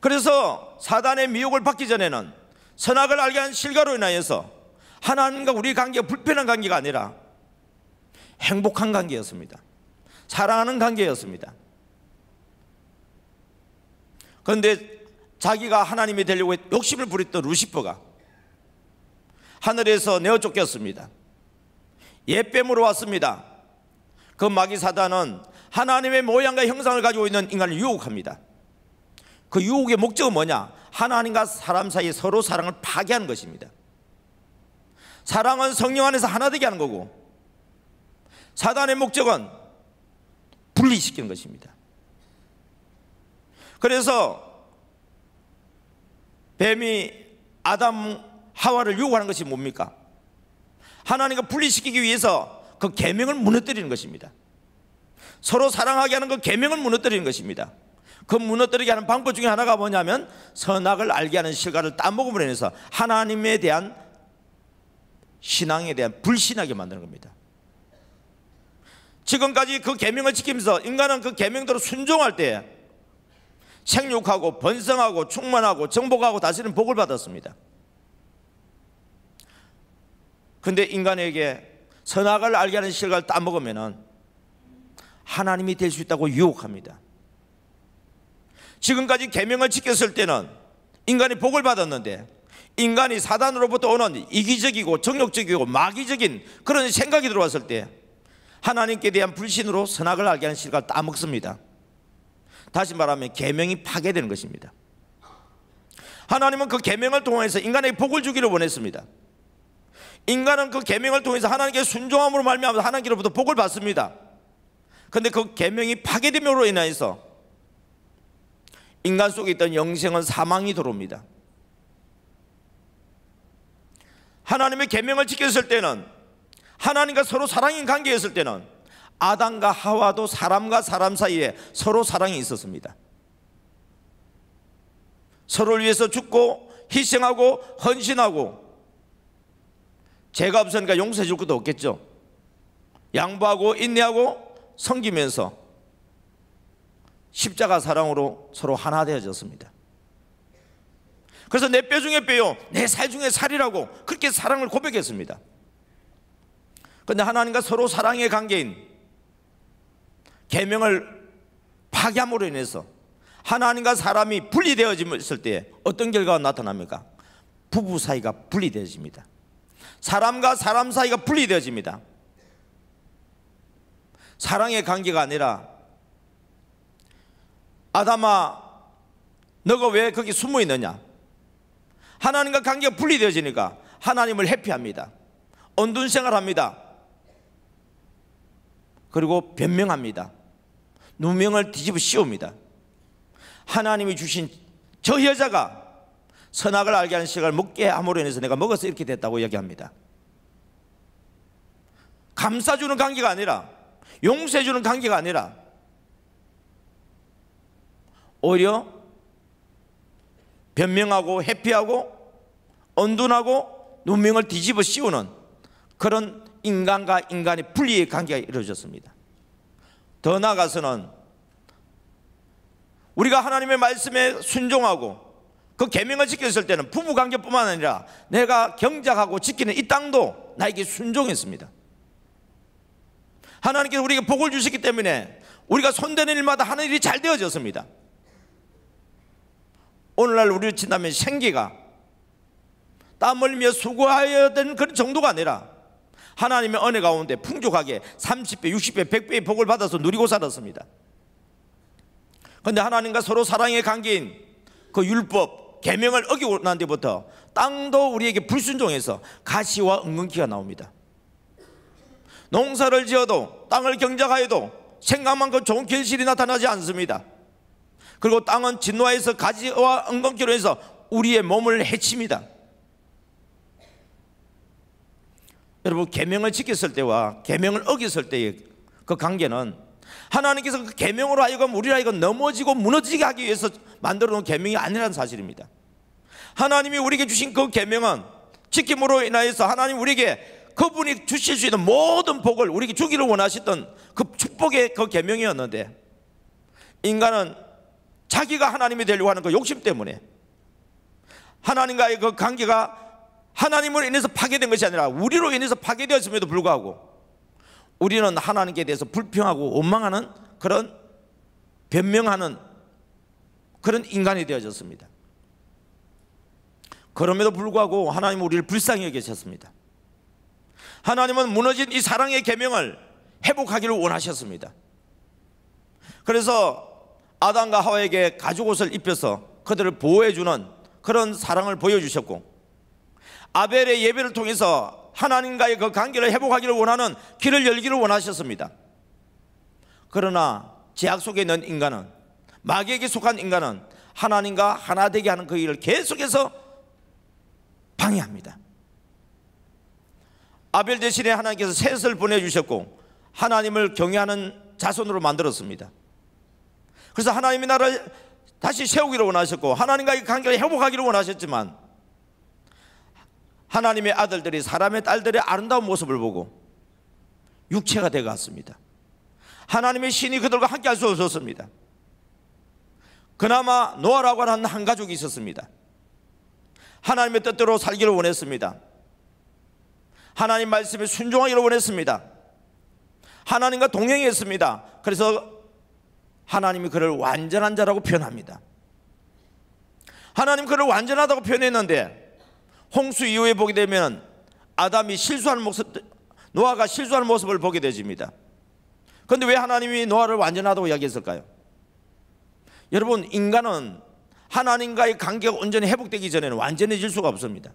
그래서 사단의 미혹을 받기 전에는 선악을 알게 하는 실과로 인하여서 하나님과 우리의 관계가 불편한 관계가 아니라 행복한 관계였습니다. 사랑하는 관계였습니다. 그런데 자기가 하나님이 되려고 욕심을 부렸던 루시퍼가 하늘에서 내어 쫓겼습니다. 옛뱀으로 왔습니다. 그 마귀 사단은 하나님의 모양과 형상을 가지고 있는 인간을 유혹합니다. 그 유혹의 목적은 뭐냐? 하나님과 사람 사이에 서로 사랑을 파괴하는 것입니다. 사랑은 성령 안에서 하나 되게 하는 거고, 사단의 목적은 분리시키는 것입니다. 그래서 뱀이 아담 하와를 유혹하는 것이 뭡니까? 하나님과 분리시키기 위해서 그 계명을 무너뜨리는 것입니다. 서로 사랑하게 하는 그 계명을 무너뜨리는 것입니다. 그 무너뜨리게 하는 방법 중에 하나가 뭐냐면 선악을 알게 하는 실과를 따먹음으로 인해서 하나님에 대한 신앙에 대한 불신하게 만드는 겁니다. 지금까지 그 계명을 지키면서 인간은 그 계명대로 순종할 때 생육하고 번성하고 충만하고 정복하고 다스리는 복을 받았습니다. 그런데 인간에게 선악을 알게 하는 실과를 따먹으면 하나님이 될 수 있다고 유혹합니다. 지금까지 계명을 지켰을 때는 인간이 복을 받았는데 인간이 사단으로부터 오는 이기적이고 정욕적이고 마귀적인 그런 생각이 들어왔을 때 하나님께 대한 불신으로 선악을 알게 하는 실과를 따먹습니다. 다시 말하면 계명이 파괴되는 것입니다. 하나님은 그 계명을 통해서 인간에게 복을 주기를 원했습니다. 인간은 그 계명을 통해서 하나님께 순종함으로 말미암아 하나님께로부터 복을 받습니다. 그런데 그 계명이 파괴됨으로 인해서 인간 속에 있던 영생은 사망이 들어옵니다. 하나님의 계명을 지켰을 때는, 하나님과 서로 사랑인 관계였을 때는 아담과 하와도 사람과 사람 사이에 서로 사랑이 있었습니다. 서로를 위해서 죽고 희생하고 헌신하고, 죄가 없으니까 용서해 줄 것도 없겠죠. 양보하고 인내하고 섬기면서 십자가 사랑으로 서로 하나 되어졌습니다. 그래서 내 뼈 중에 뼈요 내 살 중에 살이라고 그렇게 사랑을 고백했습니다. 그런데 하나님과 서로 사랑의 관계인 계명을 파괴함으로 인해서 하나님과 사람이 분리되어졌을 때 어떤 결과가 나타납니까? 부부 사이가 분리되어집니다. 사람과 사람 사이가 분리되어집니다. 사랑의 관계가 아니라 아담아 너가 왜 거기 숨어 있느냐? 하나님과 관계가 분리되어지니까 하나님을 회피합니다. 언둔 생활합니다. 그리고 변명합니다. 누명을 뒤집어 씌웁니다. 하나님이 주신 저 여자가 선악을 알게 하는 식을 먹게 함으로 인해서 내가 먹어서 이렇게 됐다고 이야기합니다. 감싸주는 관계가 아니라, 용서해주는 관계가 아니라 오히려 변명하고 회피하고 언둔하고 누명을 뒤집어 씌우는 그런 인간과 인간의 분리의 관계가 이루어졌습니다. 더 나아가서는 우리가 하나님의 말씀에 순종하고 그 계명을 지켰을 때는 부부관계뿐만 아니라 내가 경작하고 지키는 이 땅도 나에게 순종했습니다. 하나님께서 우리에게 복을 주셨기 때문에 우리가 손대는 일마다 하는 일이 잘 되어졌습니다. 오늘날 우리를 친다면 생계가 땀 흘리며 수고해야 되는 그런 정도가 아니라 하나님의 은혜 가운데 풍족하게 30배, 60배, 100배의 복을 받아서 누리고 살았습니다. 그런데 하나님과 서로 사랑의 관계인 그 율법, 계명을 어기고 난 뒤부터 땅도 우리에게 불순종해서 가시와 은근키가 나옵니다. 농사를 지어도 땅을 경작하여도 생각만큼 좋은 결실이 나타나지 않습니다. 그리고 땅은 진노하여서 가지와 은근키로 해서 우리의 몸을 해칩니다. 여러분, 계명을 지켰을 때와 계명을 어겼을 때의 그 관계는 하나님께서 그 계명으로 하여금 우리를 하여금 넘어지고 무너지게 하기 위해서 만들어 놓은 계명이 아니라는 사실입니다. 하나님이 우리에게 주신 그 계명은 지킴으로 인하여서 하나님 우리에게 그분이 주실 수 있는 모든 복을 우리에게 주기를 원하셨던 그 축복의 그 계명이었는데, 인간은 자기가 하나님이 되려고 하는 그 욕심 때문에 하나님과의 그 관계가 하나님으로 인해서 파괴된 것이 아니라 우리로 인해서 파괴되었음에도 불구하고 우리는 하나님께 대해서 불평하고 원망하는 그런 변명하는 그런 인간이 되어졌습니다. 그럼에도 불구하고 하나님은 우리를 불쌍히 여기셨습니다. 하나님은 무너진 이 사랑의 계명을 회복하기를 원하셨습니다. 그래서 아담과 하와에게 가죽옷을 입혀서 그들을 보호해주는 그런 사랑을 보여주셨고, 아벨의 예배를 통해서 하나님과의 그 관계를 회복하기를 원하는 길을 열기를 원하셨습니다. 그러나 죄악 속에 있는 인간은, 마귀에게 속한 인간은 하나님과 하나 되게 하는 그 일을 계속해서 방해합니다. 아벨 대신에 하나님께서 셋을 보내주셨고 하나님을 경외하는 자손으로 만들었습니다. 그래서 하나님이 나를 다시 세우기를 원하셨고 하나님과의 관계를 회복하기를 원하셨지만, 하나님의 아들들이 사람의 딸들의 아름다운 모습을 보고 육체가 되어갔습니다. 하나님의 신이 그들과 함께 할 수 없었습니다. 그나마 노아라고 하는 한 가족이 있었습니다. 하나님의 뜻대로 살기를 원했습니다. 하나님 말씀에 순종하기를 원했습니다. 하나님과 동행했습니다. 그래서 하나님이 그를 완전한 자라고 표현합니다. 하나님 그를 완전하다고 표현했는데, 홍수 이후에 보게 되면 아담이 실수하는 모습, 노아가 실수하는 모습을 보게 되집니다. 그런데 왜 하나님이 노아를 완전하다고 이야기했을까요? 여러분, 인간은 하나님과의 관계가 온전히 회복되기 전에는 완전해질 수가 없습니다.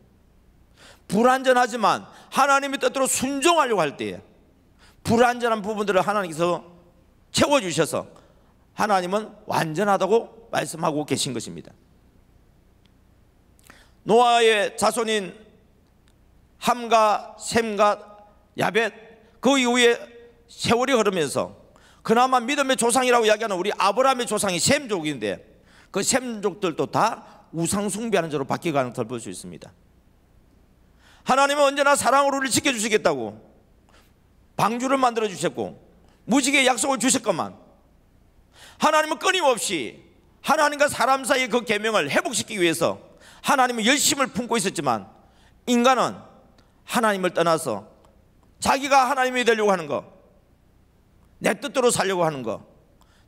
불완전하지만 하나님의 뜻대로 순종하려고 할 때에 불완전한 부분들을 하나님께서 채워주셔서 하나님은 완전하다고 말씀하고 계신 것입니다. 노아의 자손인 함과 셈과 야벳, 그 이후에 세월이 흐르면서 그나마 믿음의 조상이라고 이야기하는 우리 아브라함의 조상이 셈족인데, 그 셈족들도 다 우상 숭배하는 자로 바뀌어가는 것을 볼 수 있습니다. 하나님은 언제나 사랑으로 우리를 지켜주시겠다고 방주를 만들어 주셨고 무지개의 약속을 주셨건만, 하나님은 끊임없이 하나님과 사람 사이의 그 계명을 회복시키기 위해서 하나님은 열심을 품고 있었지만, 인간은 하나님을 떠나서 자기가 하나님이 되려고 하는 것, 내 뜻대로 살려고 하는 것,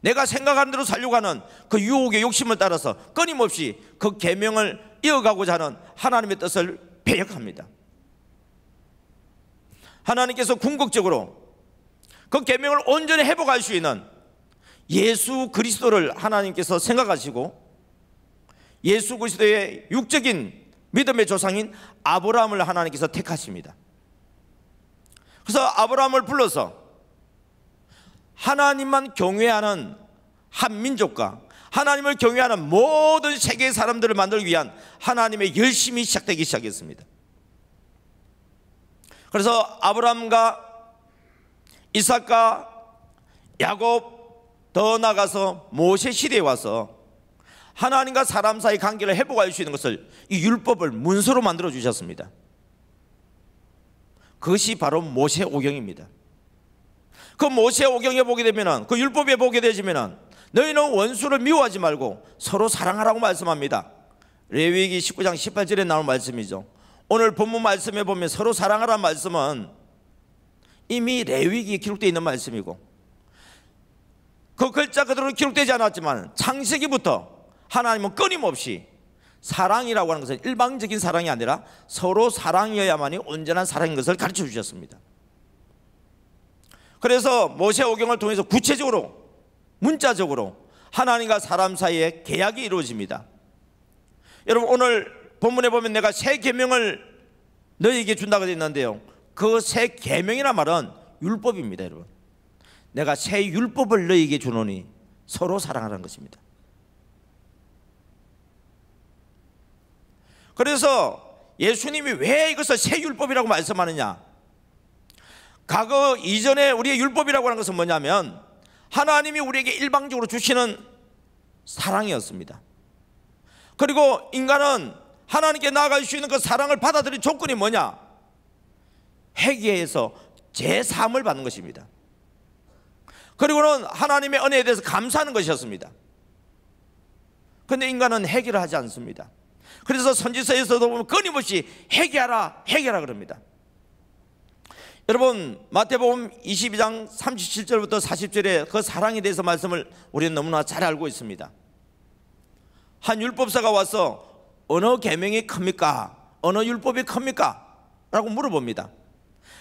내가 생각하는 대로 살려고 하는 그 유혹의 욕심을 따라서 끊임없이 그 계명을 이어가고자 하는 하나님의 뜻을 배역합니다. 하나님께서 궁극적으로 그 계명을 온전히 회복할 수 있는 예수 그리스도를 하나님께서 생각하시고, 예수 그리스도의 육적인 믿음의 조상인 아브라함을 하나님께서 택하십니다. 그래서 아브라함을 불러서 하나님만 경외하는 한 민족과 하나님을 경외하는 모든 세계의 사람들을 만들기 위한 하나님의 열심이 시작되기 시작했습니다. 그래서 아브라함과 이삭과 야곱, 더 나가서 모세 시대에 와서 하나님과 사람 사이 관계를 회복할 수 있는 것을, 이 율법을 문서로 만들어 주셨습니다. 그것이 바로 모세 오경입니다. 그 모세 오경에 보게 되면은, 그 율법에 보게 되지면은 너희는 원수를 미워하지 말고 서로 사랑하라고 말씀합니다. 레위기 19장 18절에 나온 말씀이죠. 오늘 본문 말씀에 보면 서로 사랑하라는 말씀은 이미 레위기에 기록되어 있는 말씀이고, 그 글자 그대로 기록되지 않았지만 창세기부터 하나님은 끊임없이 사랑이라고 하는 것은 일방적인 사랑이 아니라 서로 사랑이어야만이 온전한 사랑인 것을 가르쳐 주셨습니다. 그래서 모세 오경을 통해서 구체적으로, 문자적으로 하나님과 사람 사이에 계약이 이루어집니다. 여러분, 오늘 본문에 보면 내가 새 계명을 너희에게 준다고 되어 있는데요, 그 새 계명이란 말은 율법입니다. 여러분, 내가 새 율법을 너희에게 주노니 서로 사랑하라는 것입니다. 그래서 예수님이 왜 이것을 새 율법이라고 말씀하느냐, 과거 이전에 우리의 율법이라고 하는 것은 뭐냐면 하나님이 우리에게 일방적으로 주시는 사랑이었습니다. 그리고 인간은 하나님께 나아갈 수 있는 그 사랑을 받아들일 조건이 뭐냐? 회개해서 제사함을 받는 것입니다. 그리고는 하나님의 은혜에 대해서 감사하는 것이었습니다. 그런데 인간은 회개를 하지 않습니다. 그래서 선지서에서도 보면 끊임없이 회개하라 회개하라 그럽니다. 여러분, 마태복음 22장 37절부터 40절에 그 사랑에 대해서 말씀을 우리는 너무나 잘 알고 있습니다. 한 율법사가 와서 어느 계명이 큽니까? 어느 율법이 큽니까? 라고 물어봅니다.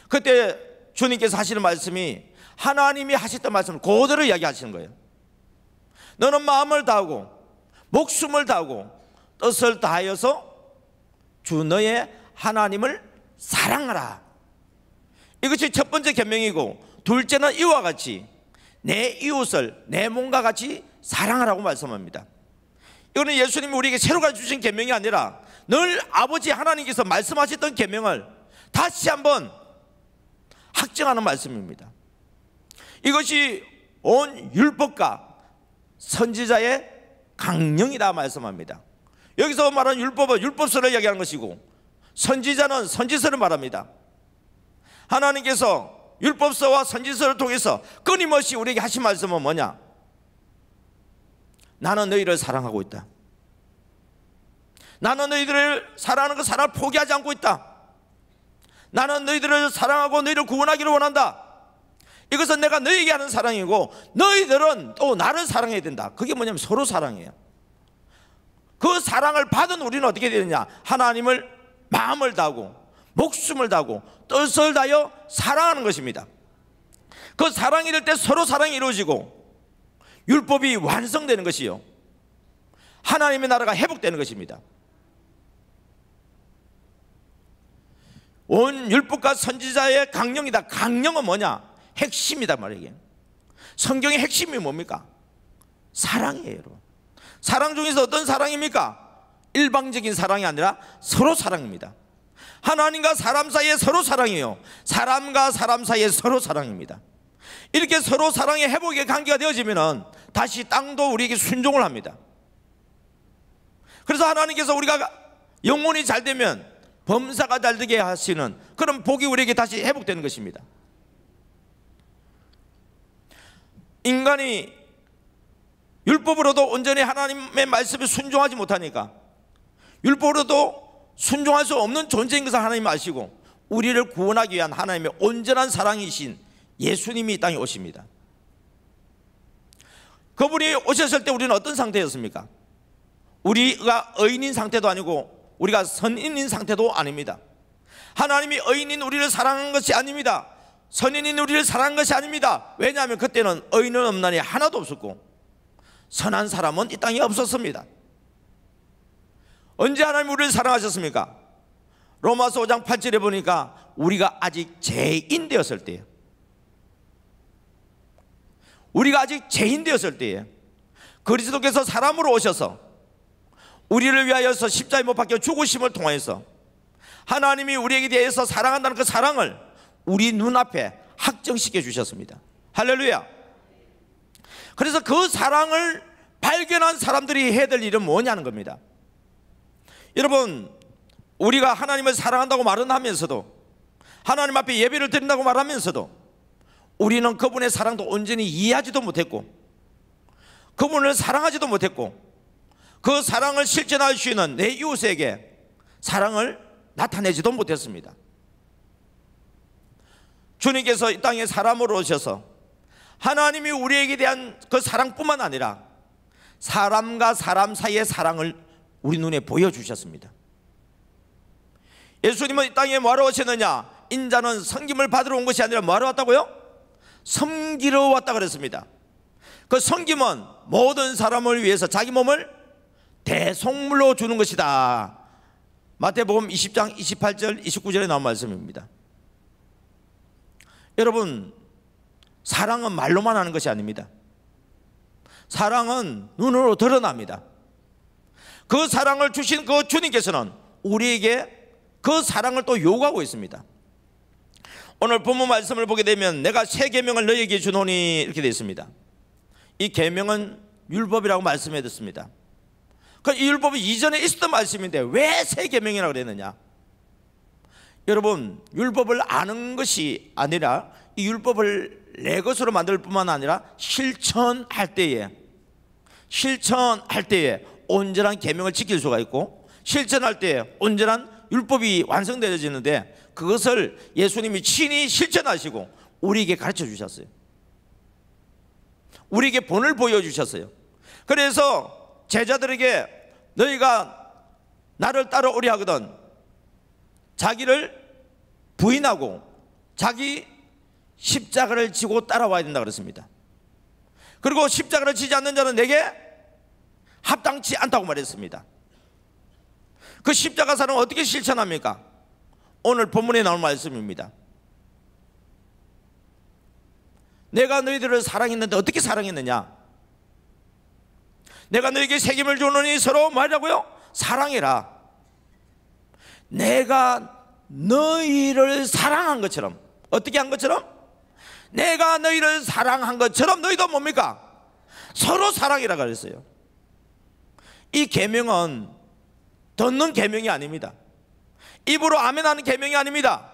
그때 주님께서 하시는 말씀이 하나님이 하셨던 말씀을 그대로 이야기하시는 거예요. 너는 마음을 다하고 목숨을 다하고 뜻을 다하여서 주 너의 하나님을 사랑하라. 이것이 첫 번째 계명이고, 둘째는 이와 같이 내 이웃을 내 몸과 같이 사랑하라고 말씀합니다. 이거는 예수님이 우리에게 새로 가르쳐주신 계명이 아니라 늘 아버지 하나님께서 말씀하셨던 계명을 다시 한번 확증하는 말씀입니다. 이것이 온 율법과 선지자의 강령이다 말씀합니다. 여기서 말하는 율법은 율법서를 이야기하는 것이고, 선지자는 선지서를 말합니다. 하나님께서 율법서와 선지서를 통해서 끊임없이 우리에게 하신 말씀은 뭐냐? 나는 너희를 사랑하고 있다. 나는 너희들을 사랑하는 그 사랑을 포기하지 않고 있다. 나는 너희들을 사랑하고 너희를 구원하기를 원한다. 이것은 내가 너희에게 하는 사랑이고, 너희들은 또 나를 사랑해야 된다. 그게 뭐냐면 서로 사랑해요. 그 사랑을 받은 우리는 어떻게 되느냐? 하나님을 마음을 다하고 목숨을 다하고 뜻을 다하여 사랑하는 것입니다. 그 사랑이 이럴 때 서로 사랑이 이루어지고 율법이 완성되는 것이요, 하나님의 나라가 회복되는 것입니다. 온 율법과 선지자의 강령이다. 강령은 뭐냐? 핵심이다 말이에요. 성경의 핵심이 뭡니까? 사랑이에요, 여러분. 사랑 중에서 어떤 사랑입니까? 일방적인 사랑이 아니라 서로 사랑입니다. 하나님과 사람 사이에 서로 사랑이에요. 사람과 사람 사이에 서로 사랑입니다. 이렇게 서로 사랑의 회복의 관계가 되어지면 다시 땅도 우리에게 순종을 합니다. 그래서 하나님께서 우리가 영혼이 잘 되면 범사가 잘 되게 하시는 그런 복이 우리에게 다시 회복되는 것입니다. 인간이 율법으로도 온전히 하나님의 말씀에 순종하지 못하니까, 율법으로도 순종할 수 없는 존재인 것을 하나님이 아시고 우리를 구원하기 위한 하나님의 온전한 사랑이신 예수님이 이 땅에 오십니다. 그분이 오셨을 때 우리는 어떤 상태였습니까? 우리가 의인인 상태도 아니고 우리가 선인인 상태도 아닙니다. 하나님이 의인인 우리를 사랑한 것이 아닙니다. 선인인 우리를 사랑한 것이 아닙니다. 왜냐하면 그때는 의인은 없나니 하나도 없었고 선한 사람은 이 땅에 없었습니다. 언제 하나님이 우리를 사랑하셨습니까? 로마서 5장 8절에 보니까 우리가 아직 죄인 되었을 때예요. 우리가 아직 죄인 되었을 때에 그리스도께서 사람으로 오셔서 우리를 위하여서 십자가에 못 박혀 죽으심을 통해서 하나님이 우리에게 대해서 사랑한다는 그 사랑을 우리 눈앞에 확정시켜 주셨습니다. 할렐루야. 그래서 그 사랑을 발견한 사람들이 해야 될 일은 뭐냐는 겁니다. 여러분, 우리가 하나님을 사랑한다고 말은 하면서도, 하나님 앞에 예배를 드린다고 말하면서도 우리는 그분의 사랑도 온전히 이해하지도 못했고, 그분을 사랑하지도 못했고, 그 사랑을 실천할 수 있는 내 이웃에게 사랑을 나타내지도 못했습니다. 주님께서 이 땅에 사람으로 오셔서 하나님이 우리에게 대한 그 사랑뿐만 아니라 사람과 사람 사이의 사랑을 우리 눈에 보여주셨습니다. 예수님은 이 땅에 뭐하러 오셨느냐? 인자는 섬김을 받으러 온 것이 아니라 뭐하러 왔다고요? 섬기러 왔다 그랬습니다. 그 섬김은 모든 사람을 위해서 자기 몸을 대속물로 주는 것이다. 마태복음 20장 28절 29절에 나온 말씀입니다. 여러분, 사랑은 말로만 하는 것이 아닙니다. 사랑은 눈으로 드러납니다. 그 사랑을 주신 그 주님께서는 우리에게 그 사랑을 또 요구하고 있습니다. 오늘 본문 말씀을 보게 되면 내가 새 계명을 너희에게 주노니 이렇게 되어 있습니다. 이 계명은 율법이라고 말씀해 드렸습니다. 이 율법은 이전에 있었던 말씀인데 왜 새 계명이라고 그랬느냐? 여러분, 율법을 아는 것이 아니라 이 율법을 내 것으로 만들 뿐만 아니라 실천할 때에 온전한 계명을 지킬 수가 있고, 실천할 때에 온전한 율법이 완성되어지는데, 그것을 예수님이 친히 실천하시고 우리에게 가르쳐 주셨어요. 우리에게 본을 보여주셨어요. 그래서 제자들에게 너희가 나를 따라오려 하거든 자기를 부인하고 자기 십자가를 지고 따라와야 된다 그랬습니다. 그리고 십자가를 지지 않는 자는 내게 합당치 않다고 말했습니다. 그 십자가 사랑을 어떻게 실천합니까? 오늘 본문에 나온 말씀입니다. 내가 너희들을 사랑했는데 어떻게 사랑했느냐? 내가 너희에게 책임을 주노니 서로 말이라고요? 사랑해라. 내가 너희를 사랑한 것처럼, 어떻게 한 것처럼? 내가 너희를 사랑한 것처럼 너희도 뭡니까? 서로 사랑이라 그랬어요. 이 계명은 듣는 계명이 아닙니다. 입으로 아멘하는 계명이 아닙니다.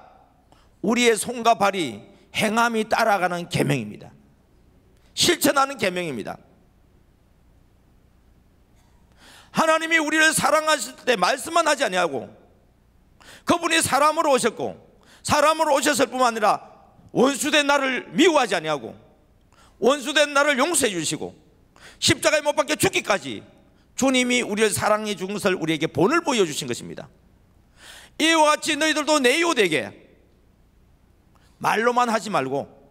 우리의 손과 발이 행함이 따라가는 계명입니다. 실천하는 계명입니다. 하나님이 우리를 사랑하실 때 말씀만 하지 아니하고 그분이 사람으로 오셨고, 사람으로 오셨을 뿐만 아니라 원수된 나를 미워하지 아니하고 원수된 나를 용서해 주시고 십자가에 못 박혀 죽기까지 주님이 우리를 사랑해 준 것을 우리에게 본을 보여주신 것입니다. 이와 같이 너희들도 내 이웃에게 말로만 하지 말고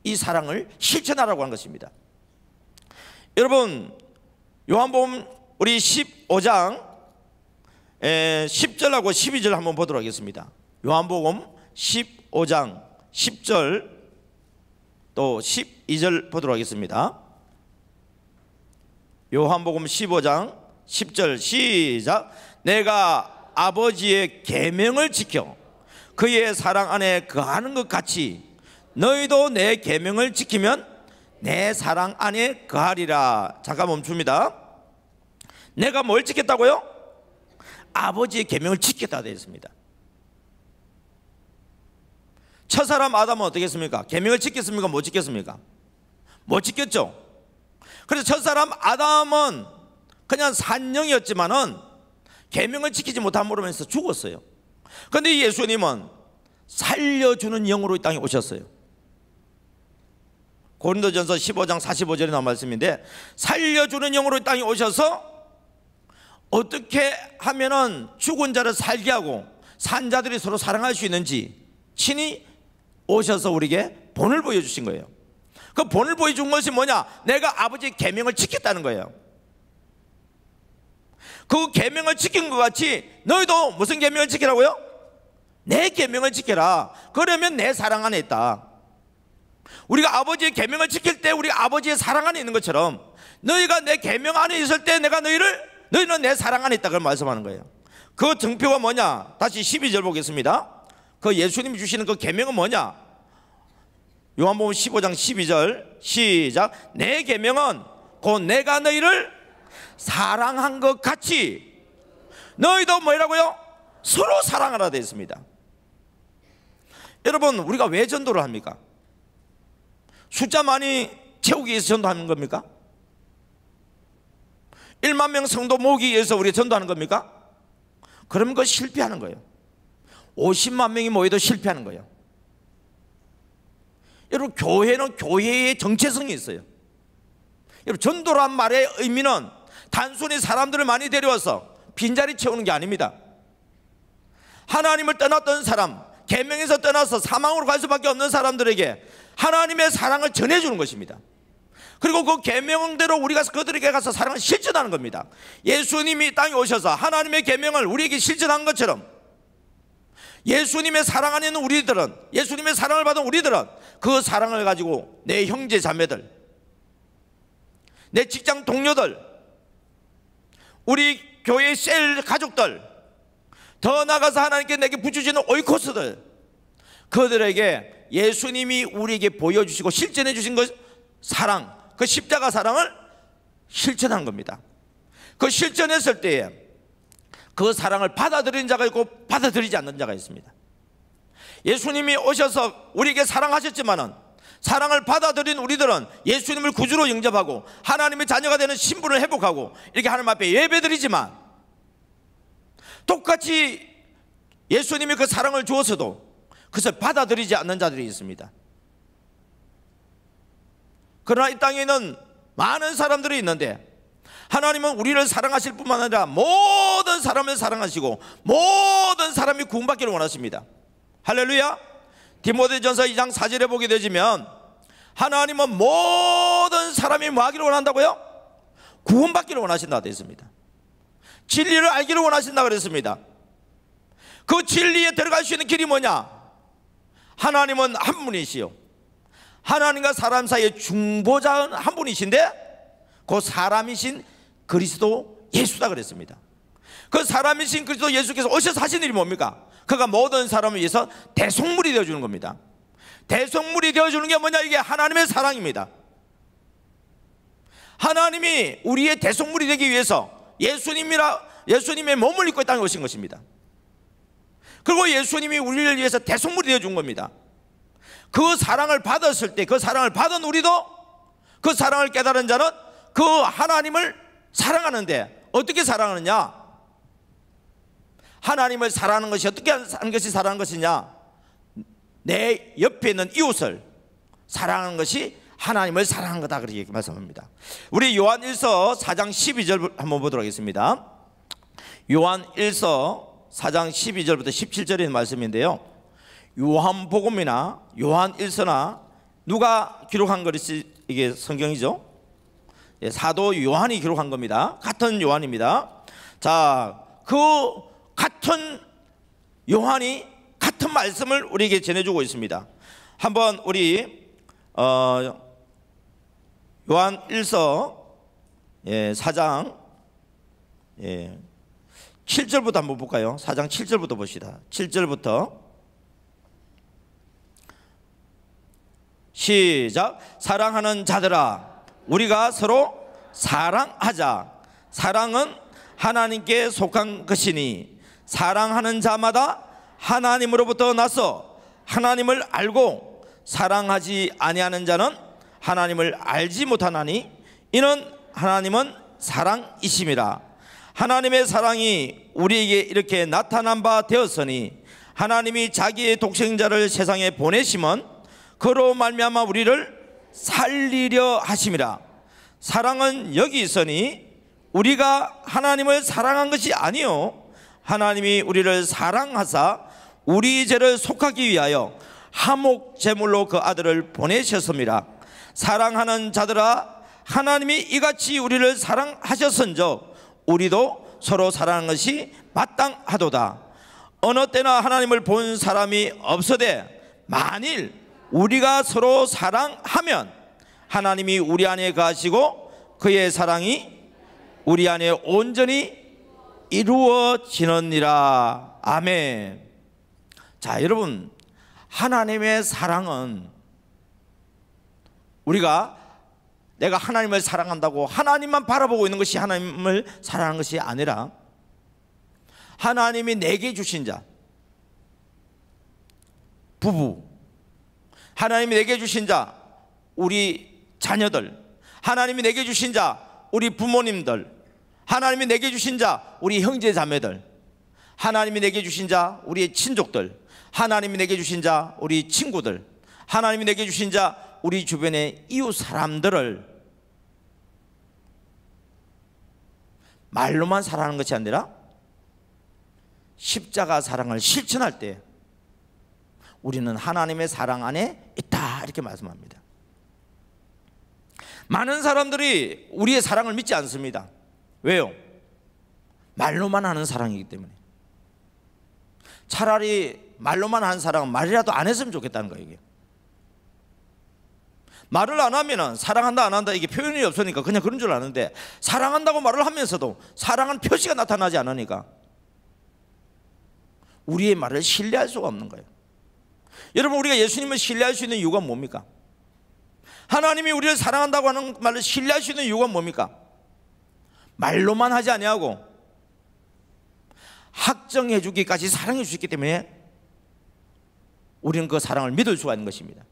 이 사랑을 실천하라고 한 것입니다. 여러분, 요한복음 우리 15장 10절하고 12절 한번 보도록 하겠습니다. 요한복음 15장 10절 또 12절 보도록 하겠습니다. 요한복음 15장 10절 시작. 내가 아버지의 계명을 지켜 그의 사랑 안에 거하는 것 같이 너희도 내 계명을 지키면 내 사랑 안에 거하리라. 잠깐 멈춥니다. 내가 뭘 지켰다고요? 아버지의 계명을 지켰다 되어 있습니다. 첫사람 아담은 어떻게 했습니까? 계명을 지켰습니까? 못 지켰습니까? 못 지켰죠. 그래서 첫사람 아담은 그냥 산영이었지만은 계명을 지키지 못함으로 인해서 죽었어요. 그런데 예수님은 살려주는 영으로 이 땅에 오셨어요. 고린도전서 15장 45절에 나온 말씀인데, 살려주는 영으로 이 땅에 오셔서 어떻게 하면은 죽은 자를 살게 하고 산 자들이 서로 사랑할 수 있는지 친히 오셔서 우리에게 본을 보여주신 거예요. 그 본을 보여준 것이 뭐냐? 내가 아버지의 계명을 지켰다는 거예요. 그 계명을 지킨 것 같이 너희도 무슨 계명을 지키라고요? 내 계명을 지켜라. 그러면 내 사랑 안에 있다. 우리가 아버지의 계명을 지킬 때 우리 아버지의 사랑 안에 있는 것처럼 너희가 내 계명 안에 있을 때 내가 너희는 내 사랑 안에 있다. 그걸 말씀하는 거예요. 그 증표가 뭐냐? 다시 12절 보겠습니다. 그 예수님이 주시는 그 계명은 뭐냐? 요한복음 15장 12절 시작. 내 계명은 곧 내가 너희를 사랑한 것 같이 너희도 뭐라고요? 서로 사랑하라 되어 있습니다. 여러분, 우리가 왜 전도를 합니까? 숫자 많이 채우기 위해서 전도하는 겁니까? 1만 명 성도 모으기 위해서 우리가 전도하는 겁니까? 그러면 그거 실패하는 거예요. 50만 명이 모여도 실패하는 거예요. 여러분, 교회는 교회의 정체성이 있어요. 여러분, 전도란 말의 의미는 단순히 사람들을 많이 데려와서 빈자리 채우는 게 아닙니다. 하나님을 떠났던 사람, 계명에서 떠나서 사망으로 갈 수밖에 없는 사람들에게 하나님의 사랑을 전해주는 것입니다. 그리고 그 계명대로 우리가 그들에게 가서 사랑을 실천하는 겁니다. 예수님이 땅에 오셔서 하나님의 계명을 우리에게 실천한 것처럼 예수님의 사랑 안에 있는 우리들은, 예수님의 사랑을 받은 우리들은 그 사랑을 가지고 내 형제 자매들, 내 직장 동료들, 우리 교회 셀 가족들, 더 나아가서 하나님께 내게 붙여주시는 오이코스들, 그들에게 예수님이 우리에게 보여주시고 실천해 주신 것, 사랑, 그 십자가 사랑을 실천한 겁니다. 그 실천했을 때에 그 사랑을 받아들이는 자가 있고 받아들이지 않는 자가 있습니다. 예수님이 오셔서 우리에게 사랑하셨지만은 사랑을 받아들인 우리들은 예수님을 구주로 영접하고 하나님의 자녀가 되는 신분을 회복하고 이렇게 하나님 앞에 예배드리지만, 똑같이 예수님이 그 사랑을 주었어도 그것을 받아들이지 않는 자들이 있습니다. 그러나 이 땅에는 많은 사람들이 있는데, 하나님은 우리를 사랑하실 뿐만 아니라 모든 사람을 사랑하시고 모든 사람이 구원받기를 원하십니다. 할렐루야. 디모데전서 2장 4절에 보게 되지만 하나님은 모든 사람이 뭐 하기를 원한다고요? 구원받기를 원하신다 되어 있습니다. 진리를 알기를 원하신다 그랬습니다. 그 진리에 들어갈 수 있는 길이 뭐냐? 하나님은 한 분이시요, 하나님과 사람 사이의 중보자는 한 분이신데 그 사람이신 그리스도 예수다 그랬습니다. 그 사람이신 그리스도 예수께서 오셔서 하신 일이 뭡니까? 그가 모든 사람을 위해서 대속물이 되어주는 겁니다. 대속물이 되어주는 게 뭐냐? 이게 하나님의 사랑입니다. 하나님이 우리의 대속물이 되기 위해서 예수님의 몸을 입고 이 땅에 오신 것입니다. 그리고 예수님이 우리를 위해서 대속물이 되어준 겁니다. 그 사랑을 받았을 때, 그 사랑을 받은 우리도 그 사랑을 깨달은 자는 그 하나님을 사랑하는데, 어떻게 사랑하느냐? 하나님을 사랑하는 것이 어떻게 하는 것이 사랑하는 것이냐? 내 옆에 있는 이웃을 사랑하는 것이 하나님을 사랑하는 거다, 그렇게 말씀합니다. 우리 요한 1서 4장 12절 한번 보도록 하겠습니다. 요한 1서 4장 12절부터 17절의 말씀인데요, 요한복음이나 요한 1서나 누가 기록한 것이 이게 성경이죠. 사도 요한이 기록한 겁니다. 같은 요한입니다. 자, 그 같은 요한이 같은 말씀을 우리에게 전해주고 있습니다. 한번 우리 요한 1서 4장 7절부터 한번 볼까요? 4장 7절부터 봅시다. 7절부터 시작. 사랑하는 자들아, 우리가 서로 사랑하자. 사랑은 하나님께 속한 것이니 사랑하는 자마다 하나님으로부터 나서 하나님을 알고 사랑하지 아니하는 자는 하나님을 알지 못하나니 이는 하나님은 사랑이심이라. 하나님의 사랑이 우리에게 이렇게 나타난 바 되었으니 하나님이 자기의 독생자를 세상에 보내심은 그로 말미암아 우리를 살리려 하심이라. 사랑은 여기 있으니 우리가 하나님을 사랑한 것이 아니요 하나님이 우리를 사랑하사 우리 죄를 속하기 위하여 화목 제물로 그 아들을 보내셨습니다. 사랑하는 자들아, 하나님이 이같이 우리를 사랑하셨은즉 우리도 서로 사랑하는 것이 마땅하도다. 어느 때나 하나님을 본 사람이 없으되 만일 우리가 서로 사랑하면 하나님이 우리 안에 거하시고 그의 사랑이 우리 안에 온전히 이루어지느니라. 아멘. 자, 여러분, 하나님의 사랑은 내가 하나님을 사랑한다고 하나님만 바라보고 있는 것이 하나님을 사랑하는 것이 아니라 하나님이 내게 주신 자, 부부, 하나님이 내게 주신 자, 우리 자녀들, 하나님이 내게 주신 자, 우리 부모님들, 하나님이 내게 주신 자, 우리 형제 자매들, 하나님이 내게 주신 자, 우리의 친족들, 하나님이 내게 주신 자, 우리 친구들, 하나님이 내게 주신 자, 우리 주변의 이웃 사람들을 말로만 사랑하는 것이 아니라 십자가 사랑을 실천할 때 우리는 하나님의 사랑 안에 있다, 이렇게 말씀합니다. 많은 사람들이 우리의 사랑을 믿지 않습니다. 왜요? 말로만 하는 사랑이기 때문에. 차라리 말로만 하는 사랑은 말이라도 안 했으면 좋겠다는 거예요. 이게 말을 안 하면은 사랑한다 안 한다 이게 표현이 없으니까 그냥 그런 줄 아는데, 사랑한다고 말을 하면서도 사랑한 표시가 나타나지 않으니까 우리의 말을 신뢰할 수가 없는 거예요. 여러분, 우리가 예수님을 신뢰할 수 있는 이유가 뭡니까? 하나님이 우리를 사랑한다고 하는 말을 신뢰할 수 있는 이유가 뭡니까? 말로만 하지 아니하고 확정해 주기까지 사랑해 주셨기 때문에 우리는 그 사랑을 믿을 수가 있는 것입니다.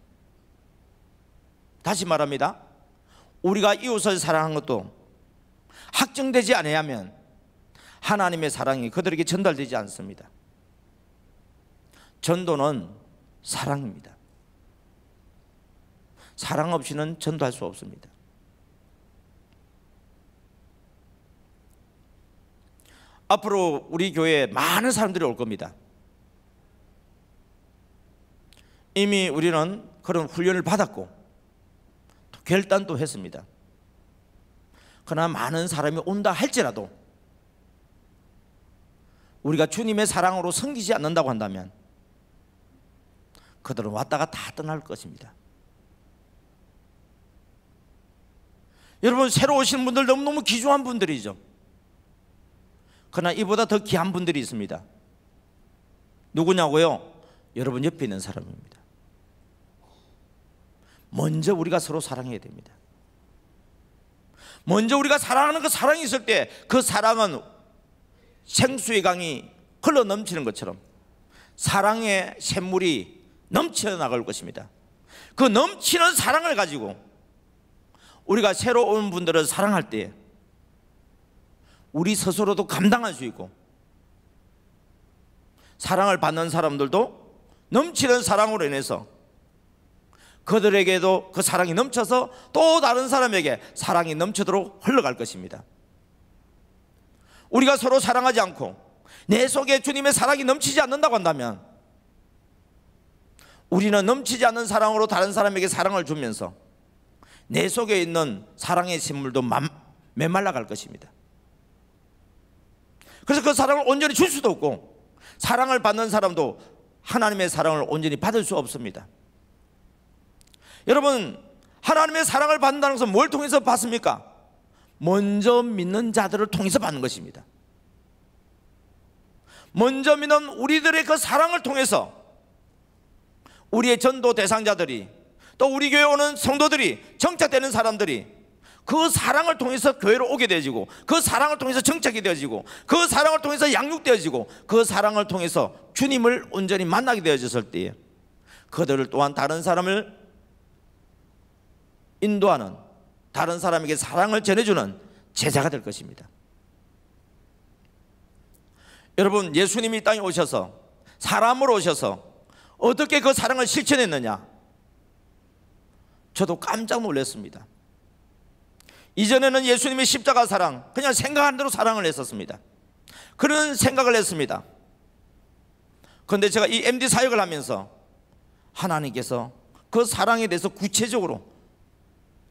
다시 말합니다. 우리가 이웃을 사랑하는 것도 확정되지 아니하면 하나님의 사랑이 그들에게 전달되지 않습니다. 전도는 사랑입니다. 사랑 없이는 전도할 수 없습니다. 앞으로 우리 교회에 많은 사람들이 올 겁니다. 이미 우리는 그런 훈련을 받았고 또 결단도 했습니다. 그러나 많은 사람이 온다 할지라도 우리가 주님의 사랑으로 섬기지 않는다고 한다면 그들은 왔다가 다 떠날 것입니다. 여러분, 새로 오시는 분들 너무너무 귀중한 분들이죠. 그러나 이보다 더 귀한 분들이 있습니다. 누구냐고요? 여러분 옆에 있는 사람입니다. 먼저 우리가 서로 사랑해야 됩니다. 먼저 우리가 사랑하는 그 사랑이 있을 때 그 사랑은 생수의 강이 흘러 넘치는 것처럼 사랑의 샘물이 넘쳐 나갈 것입니다. 그 넘치는 사랑을 가지고 우리가 새로 온 분들을 사랑할 때 우리 스스로도 감당할 수 있고 사랑을 받는 사람들도 넘치는 사랑으로 인해서 그들에게도 그 사랑이 넘쳐서 또 다른 사람에게 사랑이 넘치도록 흘러갈 것입니다. 우리가 서로 사랑하지 않고 내 속에 주님의 사랑이 넘치지 않는다고 한다면 우리는 넘치지 않는 사랑으로 다른 사람에게 사랑을 주면서 내 속에 있는 사랑의 샘물도 메말라갈 것입니다. 그래서 그 사랑을 온전히 줄 수도 없고 사랑을 받는 사람도 하나님의 사랑을 온전히 받을 수 없습니다. 여러분, 하나님의 사랑을 받는다는 것은 뭘 통해서 받습니까? 먼저 믿는 자들을 통해서 받는 것입니다. 먼저 믿는 우리들의 그 사랑을 통해서 우리의 전도 대상자들이 또 우리 교회에 오는 성도들이 정착되는 사람들이 그 사랑을 통해서 교회로 오게 되어지고 그 사랑을 통해서 정착이 되어지고 그 사랑을 통해서 양육되어지고 그 사랑을 통해서 주님을 온전히 만나게 되어졌을 때에 그들을 또한 다른 사람을 인도하는, 다른 사람에게 사랑을 전해주는 제자가 될 것입니다. 여러분, 예수님이 이 땅에 오셔서 사람으로 오셔서 어떻게 그 사랑을 실천했느냐? 저도 깜짝 놀랐습니다. 이전에는 예수님의 십자가 사랑, 그냥 생각한 대로 사랑을 했었습니다. 그런 생각을 했습니다. 그런데 제가 이 MD 사역을 하면서 하나님께서 그 사랑에 대해서 구체적으로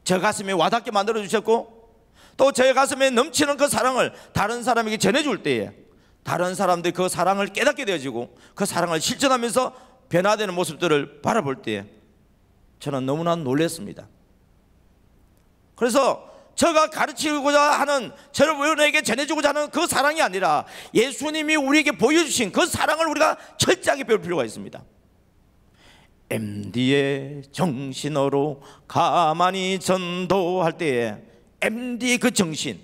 제 가슴에 와닿게 만들어 주셨고 또 제 가슴에 넘치는 그 사랑을 다른 사람에게 전해줄 때에 다른 사람들이 그 사랑을 깨닫게 되어지고 그 사랑을 실천하면서 변화되는 모습들을 바라볼 때에 저는 너무나 놀랐습니다. 그래서 제가 가르치고자 하는, 여러분에게 전해주고자 하는 그 사랑이 아니라 예수님이 우리에게 보여주신 그 사랑을 우리가 철저하게 배울 필요가 있습니다. MD의 정신으로 가만히 전도할 때에 MD의 그 정신,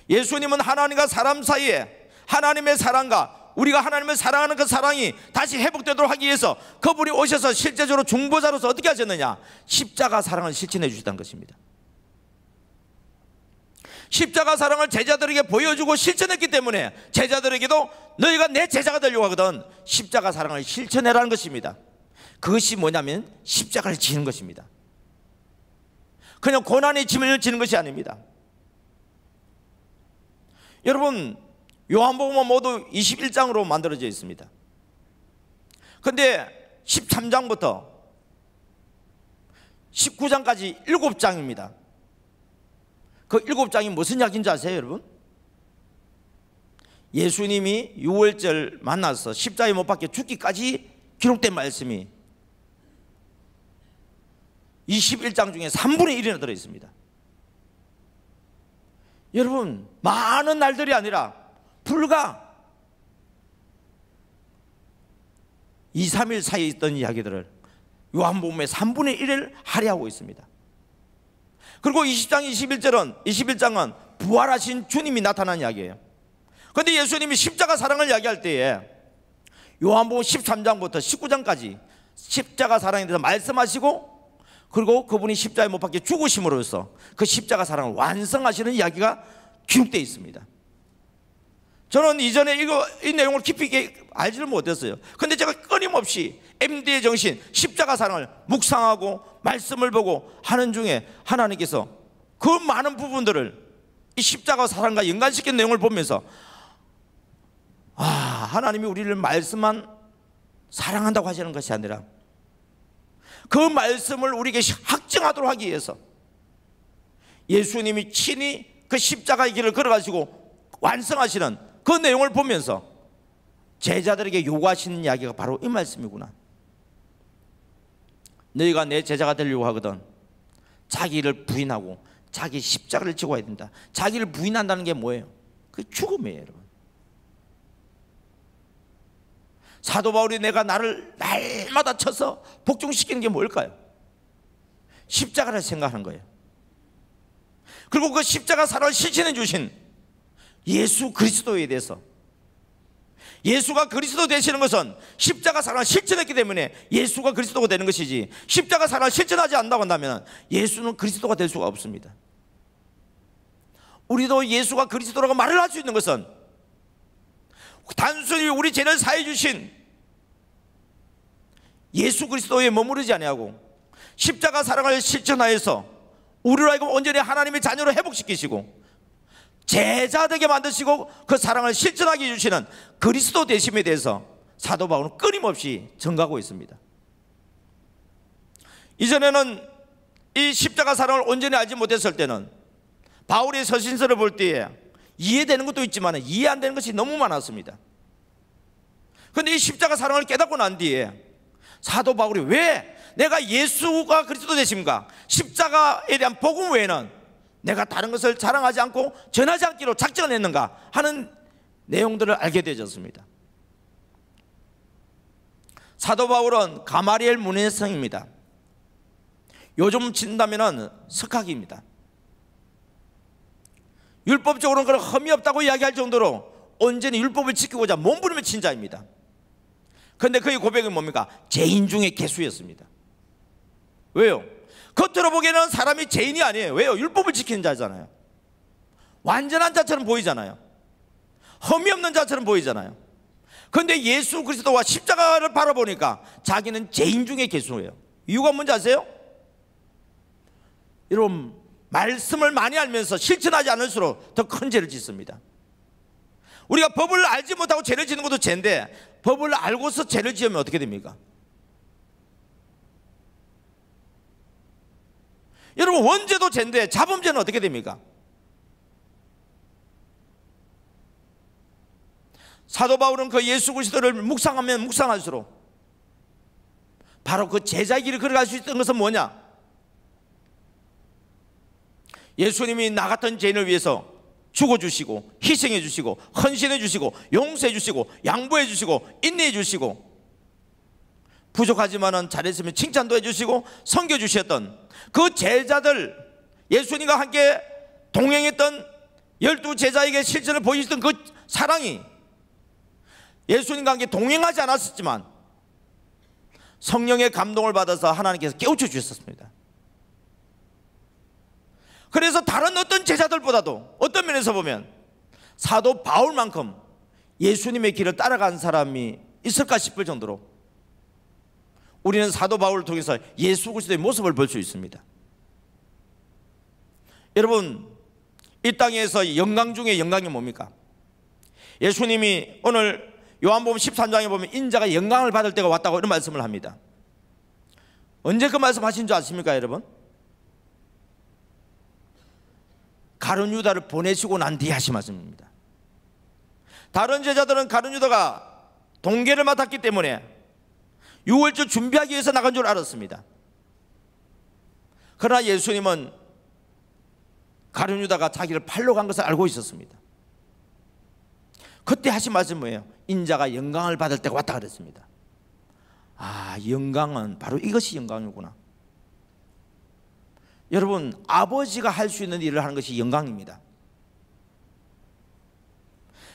예수님은 하나님과 사람 사이에 하나님의 사랑과 우리가 하나님을 사랑하는 그 사랑이 다시 회복되도록 하기 위해서 그분이 오셔서 실제적으로 중보자로서 어떻게 하셨느냐? 십자가 사랑을 실천해 주셨다는 것입니다. 십자가 사랑을 제자들에게 보여주고 실천했기 때문에 제자들에게도 너희가 내 제자가 되려고 하거든 십자가 사랑을 실천해라는 것입니다. 그것이 뭐냐면 십자가를 지는 것입니다. 그냥 고난의 짐을 지는 것이 아닙니다. 여러분, 요한복음은 모두 21장으로 만들어져 있습니다. 그런데 13장부터 19장까지 7장입니다. 그 7장이 무슨 이야기인지 아세요, 여러분? 예수님이 6월절 만나서 십자가에 못 박혀 죽기까지 기록된 말씀이 21장 중에 3분의 1이나 들어있습니다. 여러분, 많은 날들이 아니라 불과 2, 3일 사이에 있던 이야기들을 요한복음의 3분의 1을 할애하고 있습니다. 그리고 20장 21장은 부활하신 주님이 나타난 이야기예요. 그런데 예수님이 십자가 사랑을 이야기할 때에 요한복음 13장부터 19장까지 십자가 사랑에 대해서 말씀하시고, 그리고 그분이 십자가에 못 박혀 죽으심으로써 그 십자가 사랑을 완성하시는 이야기가 기록되어 있습니다. 저는 이전에 이 내용을 깊이 있게 알지를 못했어요. 그런데 제가 끊임없이 MD의 정신, 십자가 사랑을 묵상하고 말씀을 보고 하는 중에 하나님께서 그 많은 부분들을 이 십자가 사랑과 연관시킨 내용을 보면서, 하나님이 우리를 말씀만 사랑한다고 하시는 것이 아니라 그 말씀을 우리에게 확증하도록 하기 위해서 예수님이 친히 그 십자가의 길을 걸어가시고 완성하시는 그 내용을 보면서 제자들에게 요구하시는 이야기가 바로 이 말씀이구나. 너희가 내 제자가 되려고 하거든 자기를 부인하고 자기 십자가를 지고 와야 된다. 자기를 부인한다는 게 뭐예요? 그 죽음이에요, 여러분. 사도 바울이 내가 나를 날마다 쳐서 복종시키는 게 뭘까요? 십자가를 생각하는 거예요. 그리고 그 십자가 사랑을 실천해 주신 예수 그리스도에 대해서, 예수가 그리스도 되시는 것은 십자가 사랑을 실천했기 때문에 예수가 그리스도가 되는 것이지, 십자가 사랑을 실천하지 않는다고 한다면 예수는 그리스도가 될 수가 없습니다. 우리도 예수가 그리스도라고 말을 할 수 있는 것은 단순히 우리 죄를 사해 주신 예수 그리스도에 머무르지 아니하고 십자가 사랑을 실천하여서 우리로 하여금 온전히 하나님의 자녀로 회복시키시고 제자 되게 만드시고 그 사랑을 실천하게 해주시는 그리스도 되심에 대해서 사도 바울은 끊임없이 전가하고 있습니다. 이전에는 이 십자가 사랑을 온전히 알지 못했을 때는 바울의 서신서를 볼 때에 이해되는 것도 있지만 이해 안 되는 것이 너무 많았습니다. 그런데 이 십자가 사랑을 깨닫고 난 뒤에 사도 바울이 왜 내가 예수가 그리스도 되심과 십자가에 대한 복음 외에는 내가 다른 것을 자랑하지 않고 전하지 않기로 작정했는가 하는 내용들을 알게 되었습니다. 사도 바울은 가마리엘 문해성입니다. 요즘 친다면 석학입니다. 율법적으로는 그런 흠이 없다고 이야기할 정도로 온전히 율법을 지키고자 몸부림을 친 자입니다. 그런데 그의 고백이 뭡니까? 죄인 중에 괴수였습니다. 왜요? 겉으로 보기에는 사람이 죄인이 아니에요. 왜요? 율법을 지키는 자잖아요. 완전한 자처럼 보이잖아요. 흠이 없는 자처럼 보이잖아요. 그런데 예수 그리스도와 십자가를 바라보니까 자기는 죄인 중에 괴수예요. 이유가 뭔지 아세요? 여러분, 말씀을 많이 알면서 실천하지 않을수록 더 큰 죄를 짓습니다. 우리가 법을 알지 못하고 죄를 짓는 것도 죄인데 법을 알고서 죄를 지으면 어떻게 됩니까? 여러분, 원죄도 죄인데 자범죄는 어떻게 됩니까? 사도 바울은 그 예수 그리스도를 묵상하면 묵상할수록 바로 그 제자의 길을 걸어갈 수 있던 것은 뭐냐? 예수님이 나 같은 죄인을 위해서 죽어주시고 희생해 주시고 헌신해 주시고 용서해 주시고 양보해 주시고 인내해 주시고 부족하지만은 잘했으면 칭찬도 해주시고 섬겨주셨던 그 제자들, 예수님과 함께 동행했던 12 제자에게 실천을 보이셨던 그 사랑이 예수님과 함께 동행하지 않았었지만 성령의 감동을 받아서 하나님께서 깨우쳐 주셨습니다. 그래서 다른 어떤 제자들보다도 어떤 면에서 보면 사도 바울만큼 예수님의 길을 따라간 사람이 있을까 싶을 정도로 우리는 사도 바울을 통해서 예수 그리스도의 모습을 볼 수 있습니다. 여러분, 이 땅에서 영광 중에 영광이 뭡니까? 예수님이 오늘 요한복음 13장에 보면 인자가 영광을 받을 때가 왔다고 이런 말씀을 합니다. 언제 그 말씀 하신 줄 아십니까, 여러분? 가룟 유다를 보내시고 난 뒤에 하신 말씀입니다. 다른 제자들은 가룟 유다가 동계를 맡았기 때문에 유월절 준비하기 위해서 나간 줄 알았습니다. 그러나 예수님은 가룟 유다가 자기를 팔러 간 것을 알고 있었습니다. 그때 하신 말씀이 뭐예요? 인자가 영광을 받을 때가 왔다 그랬습니다. 아, 영광은 바로 이것이 영광이구나. 여러분, 아버지가 할 수 있는 일을 하는 것이 영광입니다.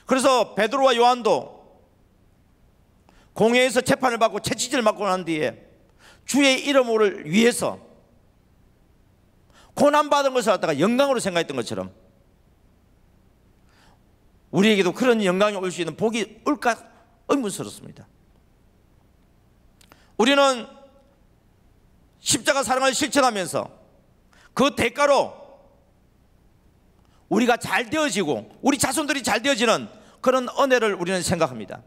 그래서 베드로와 요한도 공회에서 재판을 받고 채찍질을 맞고 난 뒤에 주의 이름을 위해서 고난받은 것을 갖다가 영광으로 생각했던 것처럼 우리에게도 그런 영광이 올 수 있는 복이 올까 의문스럽습니다. 우리는 십자가 사랑을 실천하면서 그 대가로 우리가 잘 되어지고 우리 자손들이 잘 되어지는 그런 은혜를 우리는 생각합니다.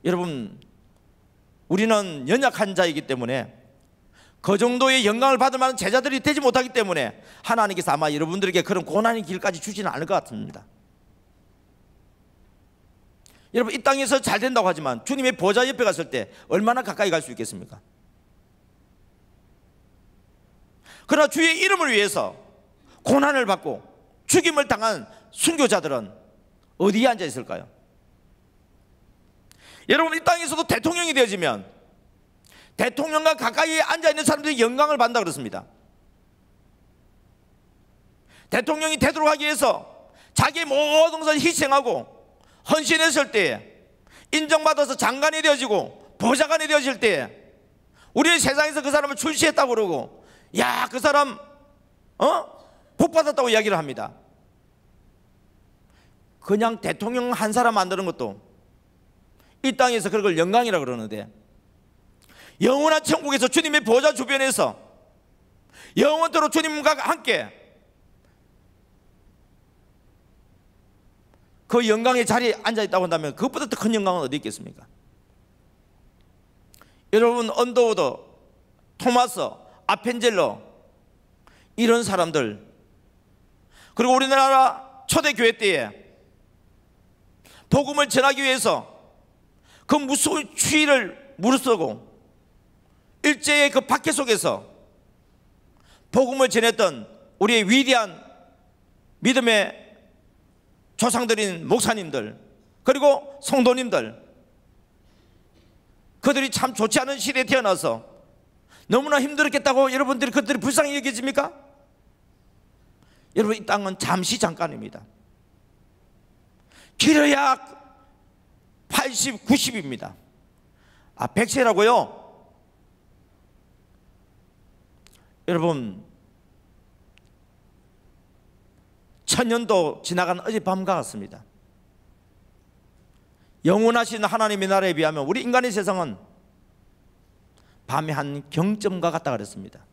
여러분, 우리는 연약한 자이기 때문에 그 정도의 영광을 받을 만한 제자들이 되지 못하기 때문에 하나님께서 아마 여러분들에게 그런 고난의 길까지 주지는 않을 것 같습니다. 여러분, 이 땅에서 잘 된다고 하지만 주님의 보좌 옆에 갔을 때 얼마나 가까이 갈 수 있겠습니까? 그러나 주의 이름을 위해서 고난을 받고 죽임을 당한 순교자들은 어디에 앉아 있을까요? 여러분, 이 땅에서도 대통령이 되어지면 대통령과 가까이 앉아있는 사람들이 영광을 받는다 그렇습니다. 대통령이 되도록 하기 위해서 자기의 모든 것을 희생하고 헌신했을 때에 인정받아서 장관이 되어지고 보좌관이 되어질 때에 우리는 세상에서 그 사람을 출시했다고 그러고 야, 그 사람 복 받았다고 이야기를 합니다. 그냥 대통령 한 사람 만드는 것도 이 땅에서 그걸 영광이라고 그러는데 영원한 천국에서 주님의 보좌 주변에서 영원토록 주님과 함께 그 영광의 자리에 앉아있다고 한다면 그것보다 더 큰 영광은 어디 있겠습니까? 여러분, 언더우드, 토마스, 아펜젤러 이런 사람들, 그리고 우리나라 초대교회 때에 복음을 전하기 위해서 그 무서운 추위를 무릅쓰고 일제의 그 박해 속에서 복음을 전했던 우리의 위대한 믿음의 조상들인 목사님들, 그리고 성도님들, 그들이 참 좋지 않은 시대에 태어나서 너무나 힘들었겠다고 여러분들이 그들이 불쌍히 여겨집니까? 여러분, 이 땅은 잠시 잠깐입니다. 길어야 80, 90입니다. 100세라고요? 여러분, 1000년도 지나간 어젯밤과 같습니다. 영원하신 하나님의 나라에 비하면 우리 인간의 세상은 밤의 한 경점과 같다 그랬습니다.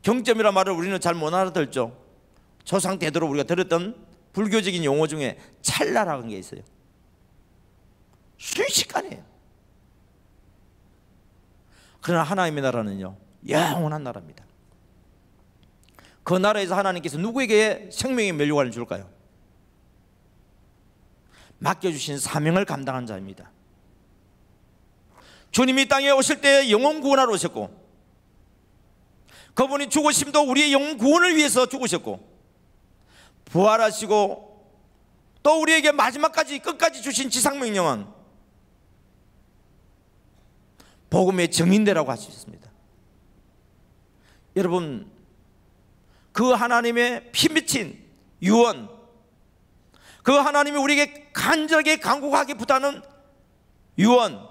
경점이란 말을 우리는 잘 못 알아듣죠. 조상 대대로 우리가 들었던 불교적인 용어 중에 찰나라는 게 있어요. 순식간이에요. 그러나 하나님의 나라는요, 영원한 나라입니다. 그 나라에서 하나님께서 누구에게 생명의 면류관을 줄까요? 맡겨주신 사명을 감당한 자입니다. 주님이 땅에 오실 때 영혼 구원하러 오셨고, 그분이 죽으심도 우리의 영혼 구원을 위해서 죽으셨고, 부활하시고 또 우리에게 마지막까지 끝까지 주신 지상명령은 복음의 증인되라고 하셨습니다. 여러분, 그 하나님의 피 맺힌 유언, 그 하나님이 우리에게 간절하게 간곡하게 부탁하는 유언,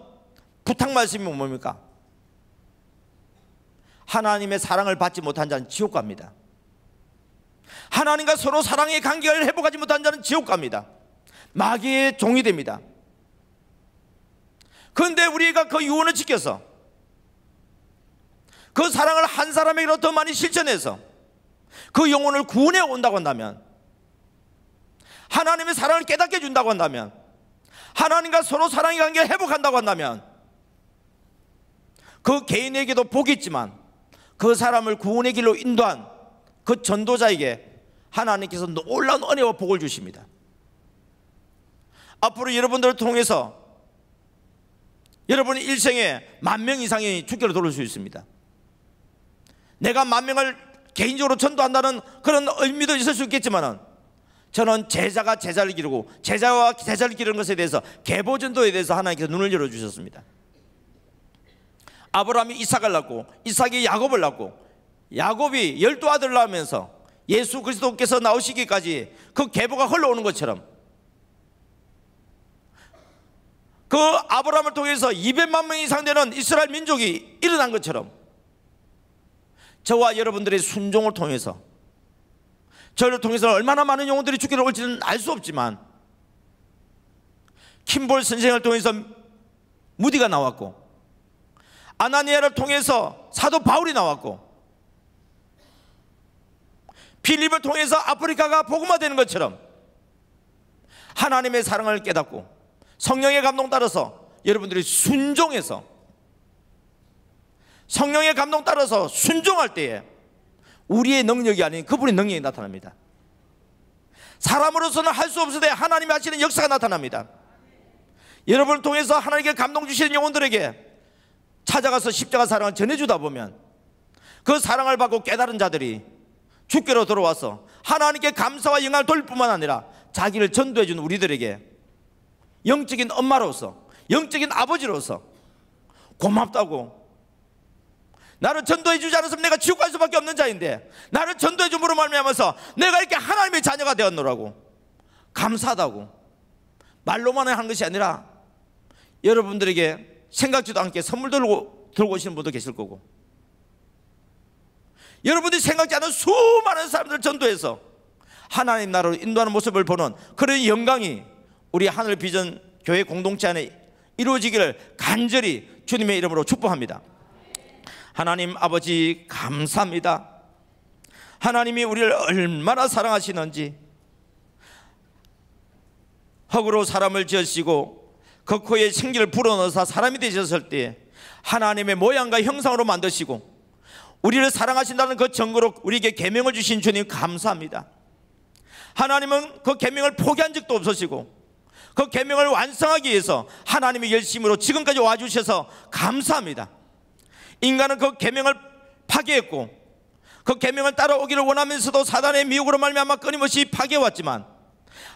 부탁 말씀이 뭡니까? 하나님의 사랑을 받지 못한 자는 지옥 갑니다. 하나님과 서로 사랑의 관계를 회복하지 못한 자는 지옥 갑니다. 마귀의 종이 됩니다. 그런데 우리가 그 유언을 지켜서 그 사랑을 한 사람에게로 더 많이 실천해서 그 영혼을 구원해 온다고 한다면, 하나님의 사랑을 깨닫게 준다고 한다면, 하나님과 서로 사랑의 관계를 회복한다고 한다면 그 개인에게도 복이 있지만 그 사람을 구원의 길로 인도한 그 전도자에게 하나님께서 놀라운 은혜와 복을 주십니다. 앞으로 여러분들을 통해서 여러분의 일생에 10,000명 이상의 주교로 돌릴 수 있습니다. 내가 10,000명을 개인적으로 전도한다는 그런 의미도 있을 수 있겠지만 저는 제자가 제자를 기르고 제자와 제자를 기르는 것에 대해서 계보전도에 대해서 하나님께서 눈을 열어주셨습니다. 아브라함이 이삭을 낳고 이삭이 야곱을 낳고 야곱이 12아들을 낳으면서 예수 그리스도께서 나오시기까지 그 계보가 흘러오는 것처럼 그 아브라함을 통해서 200만 명 이상 되는 이스라엘 민족이 일어난 것처럼 저와 여러분들의 순종을 통해서 저를 통해서 얼마나 많은 영혼들이 죽기를 올지는 알 수 없지만 킴볼 선생을 통해서 무디가 나왔고 아나니아를 통해서 사도 바울이 나왔고 필립을 통해서 아프리카가 복음화되는 것처럼 하나님의 사랑을 깨닫고 성령의 감동 따라서 여러분들이 순종해서 성령의 감동 따라서 순종할 때에 우리의 능력이 아닌 그분의 능력이 나타납니다. 사람으로서는 할 수 없을 때 하나님이 하시는 역사가 나타납니다. 여러분을 통해서 하나님께 감동 주시는 영혼들에게 찾아가서 십자가 사랑을 전해주다 보면 그 사랑을 받고 깨달은 자들이 주께로 돌아와서 하나님께 감사와 영광을 돌릴 뿐만 아니라 자기를 전도해 준 우리들에게 영적인 엄마로서 영적인 아버지로서 고맙다고, 나를 전도해 주지 않았으면 내가 지옥 갈 수밖에 없는 자인데 나를 전도해 줌으로 말미암아서 내가 이렇게 하나님의 자녀가 되었노라고 감사하다고 말로만 하는 것이 아니라 여러분들에게 생각지도 않게 선물 들고 오시는 분도 계실 거고, 여러분들이 생각지 않은 수많은 사람들을 전도해서 하나님 나라로 인도하는 모습을 보는 그런 영광이 우리 하늘 비전 교회 공동체 안에 이루어지기를 간절히 주님의 이름으로 축복합니다. 하나님 아버지 감사합니다. 하나님이 우리를 얼마나 사랑하시는지, 흙으로 사람을 지으시고 그 코에 생기를 불어넣어서 사람이 되셨을 때 하나님의 모양과 형상으로 만드시고 우리를 사랑하신다는 그 증거로 우리에게 계명을 주신 주님 감사합니다. 하나님은 그 계명을 포기한 적도 없으시고 그 계명을 완성하기 위해서 하나님의 열심으로 지금까지 와주셔서 감사합니다. 인간은 그 계명을 파괴했고 그 계명을 따라오기를 원하면서도 사단의 미혹으로 말미암아 끊임없이 파괴해왔지만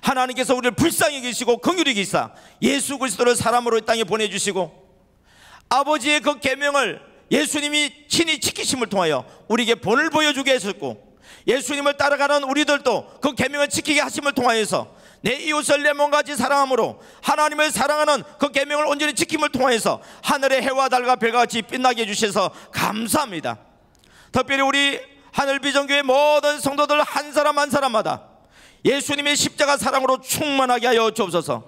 하나님께서 우리를 불쌍히 계시고 긍휼히 계시사 예수 그리스도를 사람으로 이 땅에 보내주시고 아버지의 그 계명을 예수님이 친히 지키심을 통하여 우리에게 본을 보여주게 하셨고, 예수님을 따라가는 우리들도 그 계명을 지키게 하심을 통하여서 내 이웃을 내 몸같이 사랑함으로 하나님을 사랑하는 그 계명을 온전히 지킴을 통하여서 하늘의 해와 달과 별과 같이 빛나게 해주셔서 감사합니다. 특별히 우리 하늘비전교회 모든 성도들 한 사람 한 사람마다 예수님의 십자가 사랑으로 충만하게 하여 주옵소서.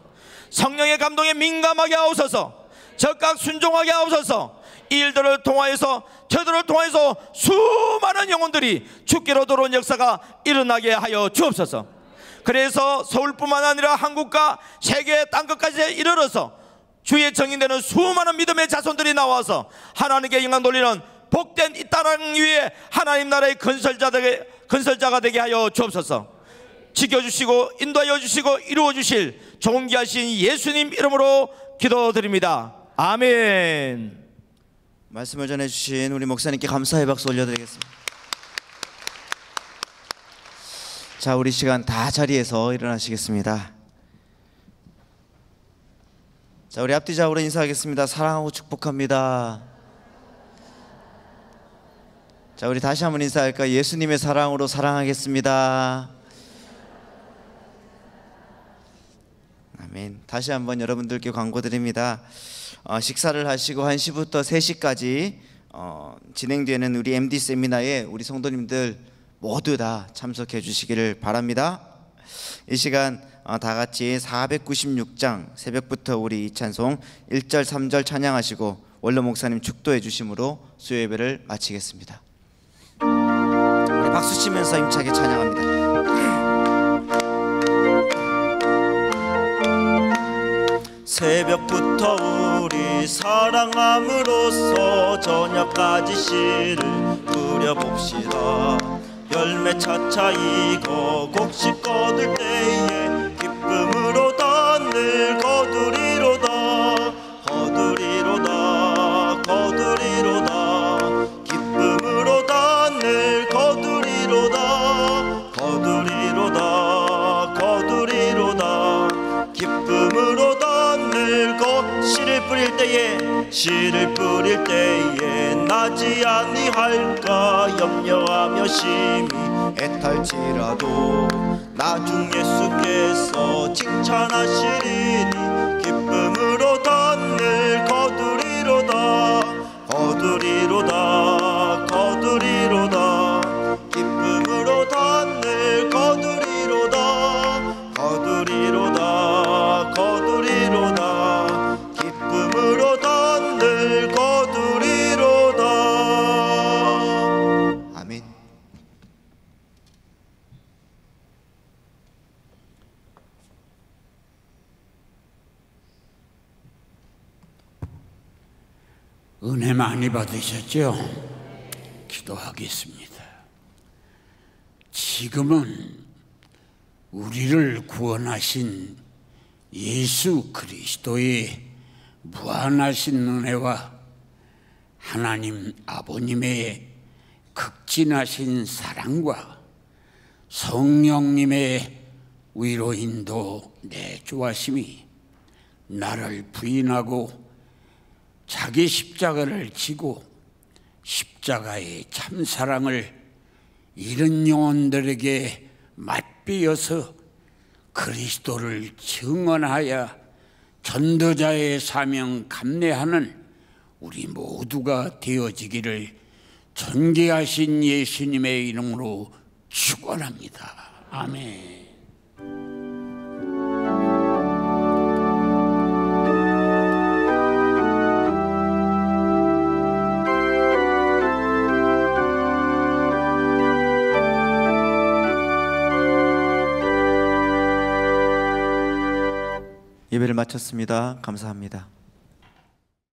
성령의 감동에 민감하게 하옵소서. 적각 순종하게 하옵소서. 이 일들을 통하여서 저들을 통해서 수많은 영혼들이 주께로 돌아온 역사가 일어나게 하여 주옵소서. 그래서 서울뿐만 아니라 한국과 세계 땅끝까지 이르러서 주의 정인되는 수많은 믿음의 자손들이 나와서 하나님께 영광 돌리는 복된 이 땅 위에 하나님 나라의 건설자가 되게 하여 주옵소서. 지켜주시고 인도하여 주시고 이루어 주실 존귀하신 예수님 이름으로 기도드립니다. 아멘. 말씀을 전해주신 우리 목사님께 감사의 박수 올려드리겠습니다. 자, 우리 시간 다 자리에서 일어나시겠습니다. 자, 우리 앞뒤 좌우로 인사하겠습니다. 사랑하고 축복합니다. 자, 우리 다시 한번 인사할까요? 예수님의 사랑으로 사랑하겠습니다. 아멘. 다시 한번 여러분들께 광고드립니다. 식사를 하시고 1시부터 3시까지 진행되는 우리 MD 세미나에 우리 성도님들 모두 다 참석해 주시기를 바랍니다. 이 시간 다 같이 496장 새벽부터 우리 이 찬송 1절 3절 찬양하시고 원로 목사님 축도해 주심으로 수요 예배를 마치겠습니다. 우리 박수 치면서 힘차게 찬양합니다. 새벽부터 우리 사랑함으로써 저녁까지 씨를 뿌려봅시다. 열매 차차 익어 곡식 거둘 때에 기쁨으로 늘 거두리로다. 거두리로다 거두리로다 기쁨으로 늘 거두리로다. 거두리로다 아니할까 염려하며 심히 애탈지라도 나중 예수께서 칭찬하시리니 기쁨으로 단을 거두리로다 거두리로다 거두리로다 기쁨으로 단을 거두리로다 거두리로다 거두리로다 기쁨으로 단을 거두리로다. 아멘. 은혜 많이 받으셨죠? 기도하겠습니다. 지금은 우리를 구원하신 예수 그리스도의 무한하신 은혜와 하나님 아버님의 극진하신 사랑과 성령님의 위로인도 내주하심이 나를 부인하고 자기 십자가를 지고 십자가의 참사랑을 잃은 영혼들에게 맛비어서 그리스도를 증언하여 전도자의 사명 감내하는 우리 모두가 되어지기를 존귀하신 예수님의 이름으로 축원합니다. 아멘. 예배를 마쳤습니다. 감사합니다.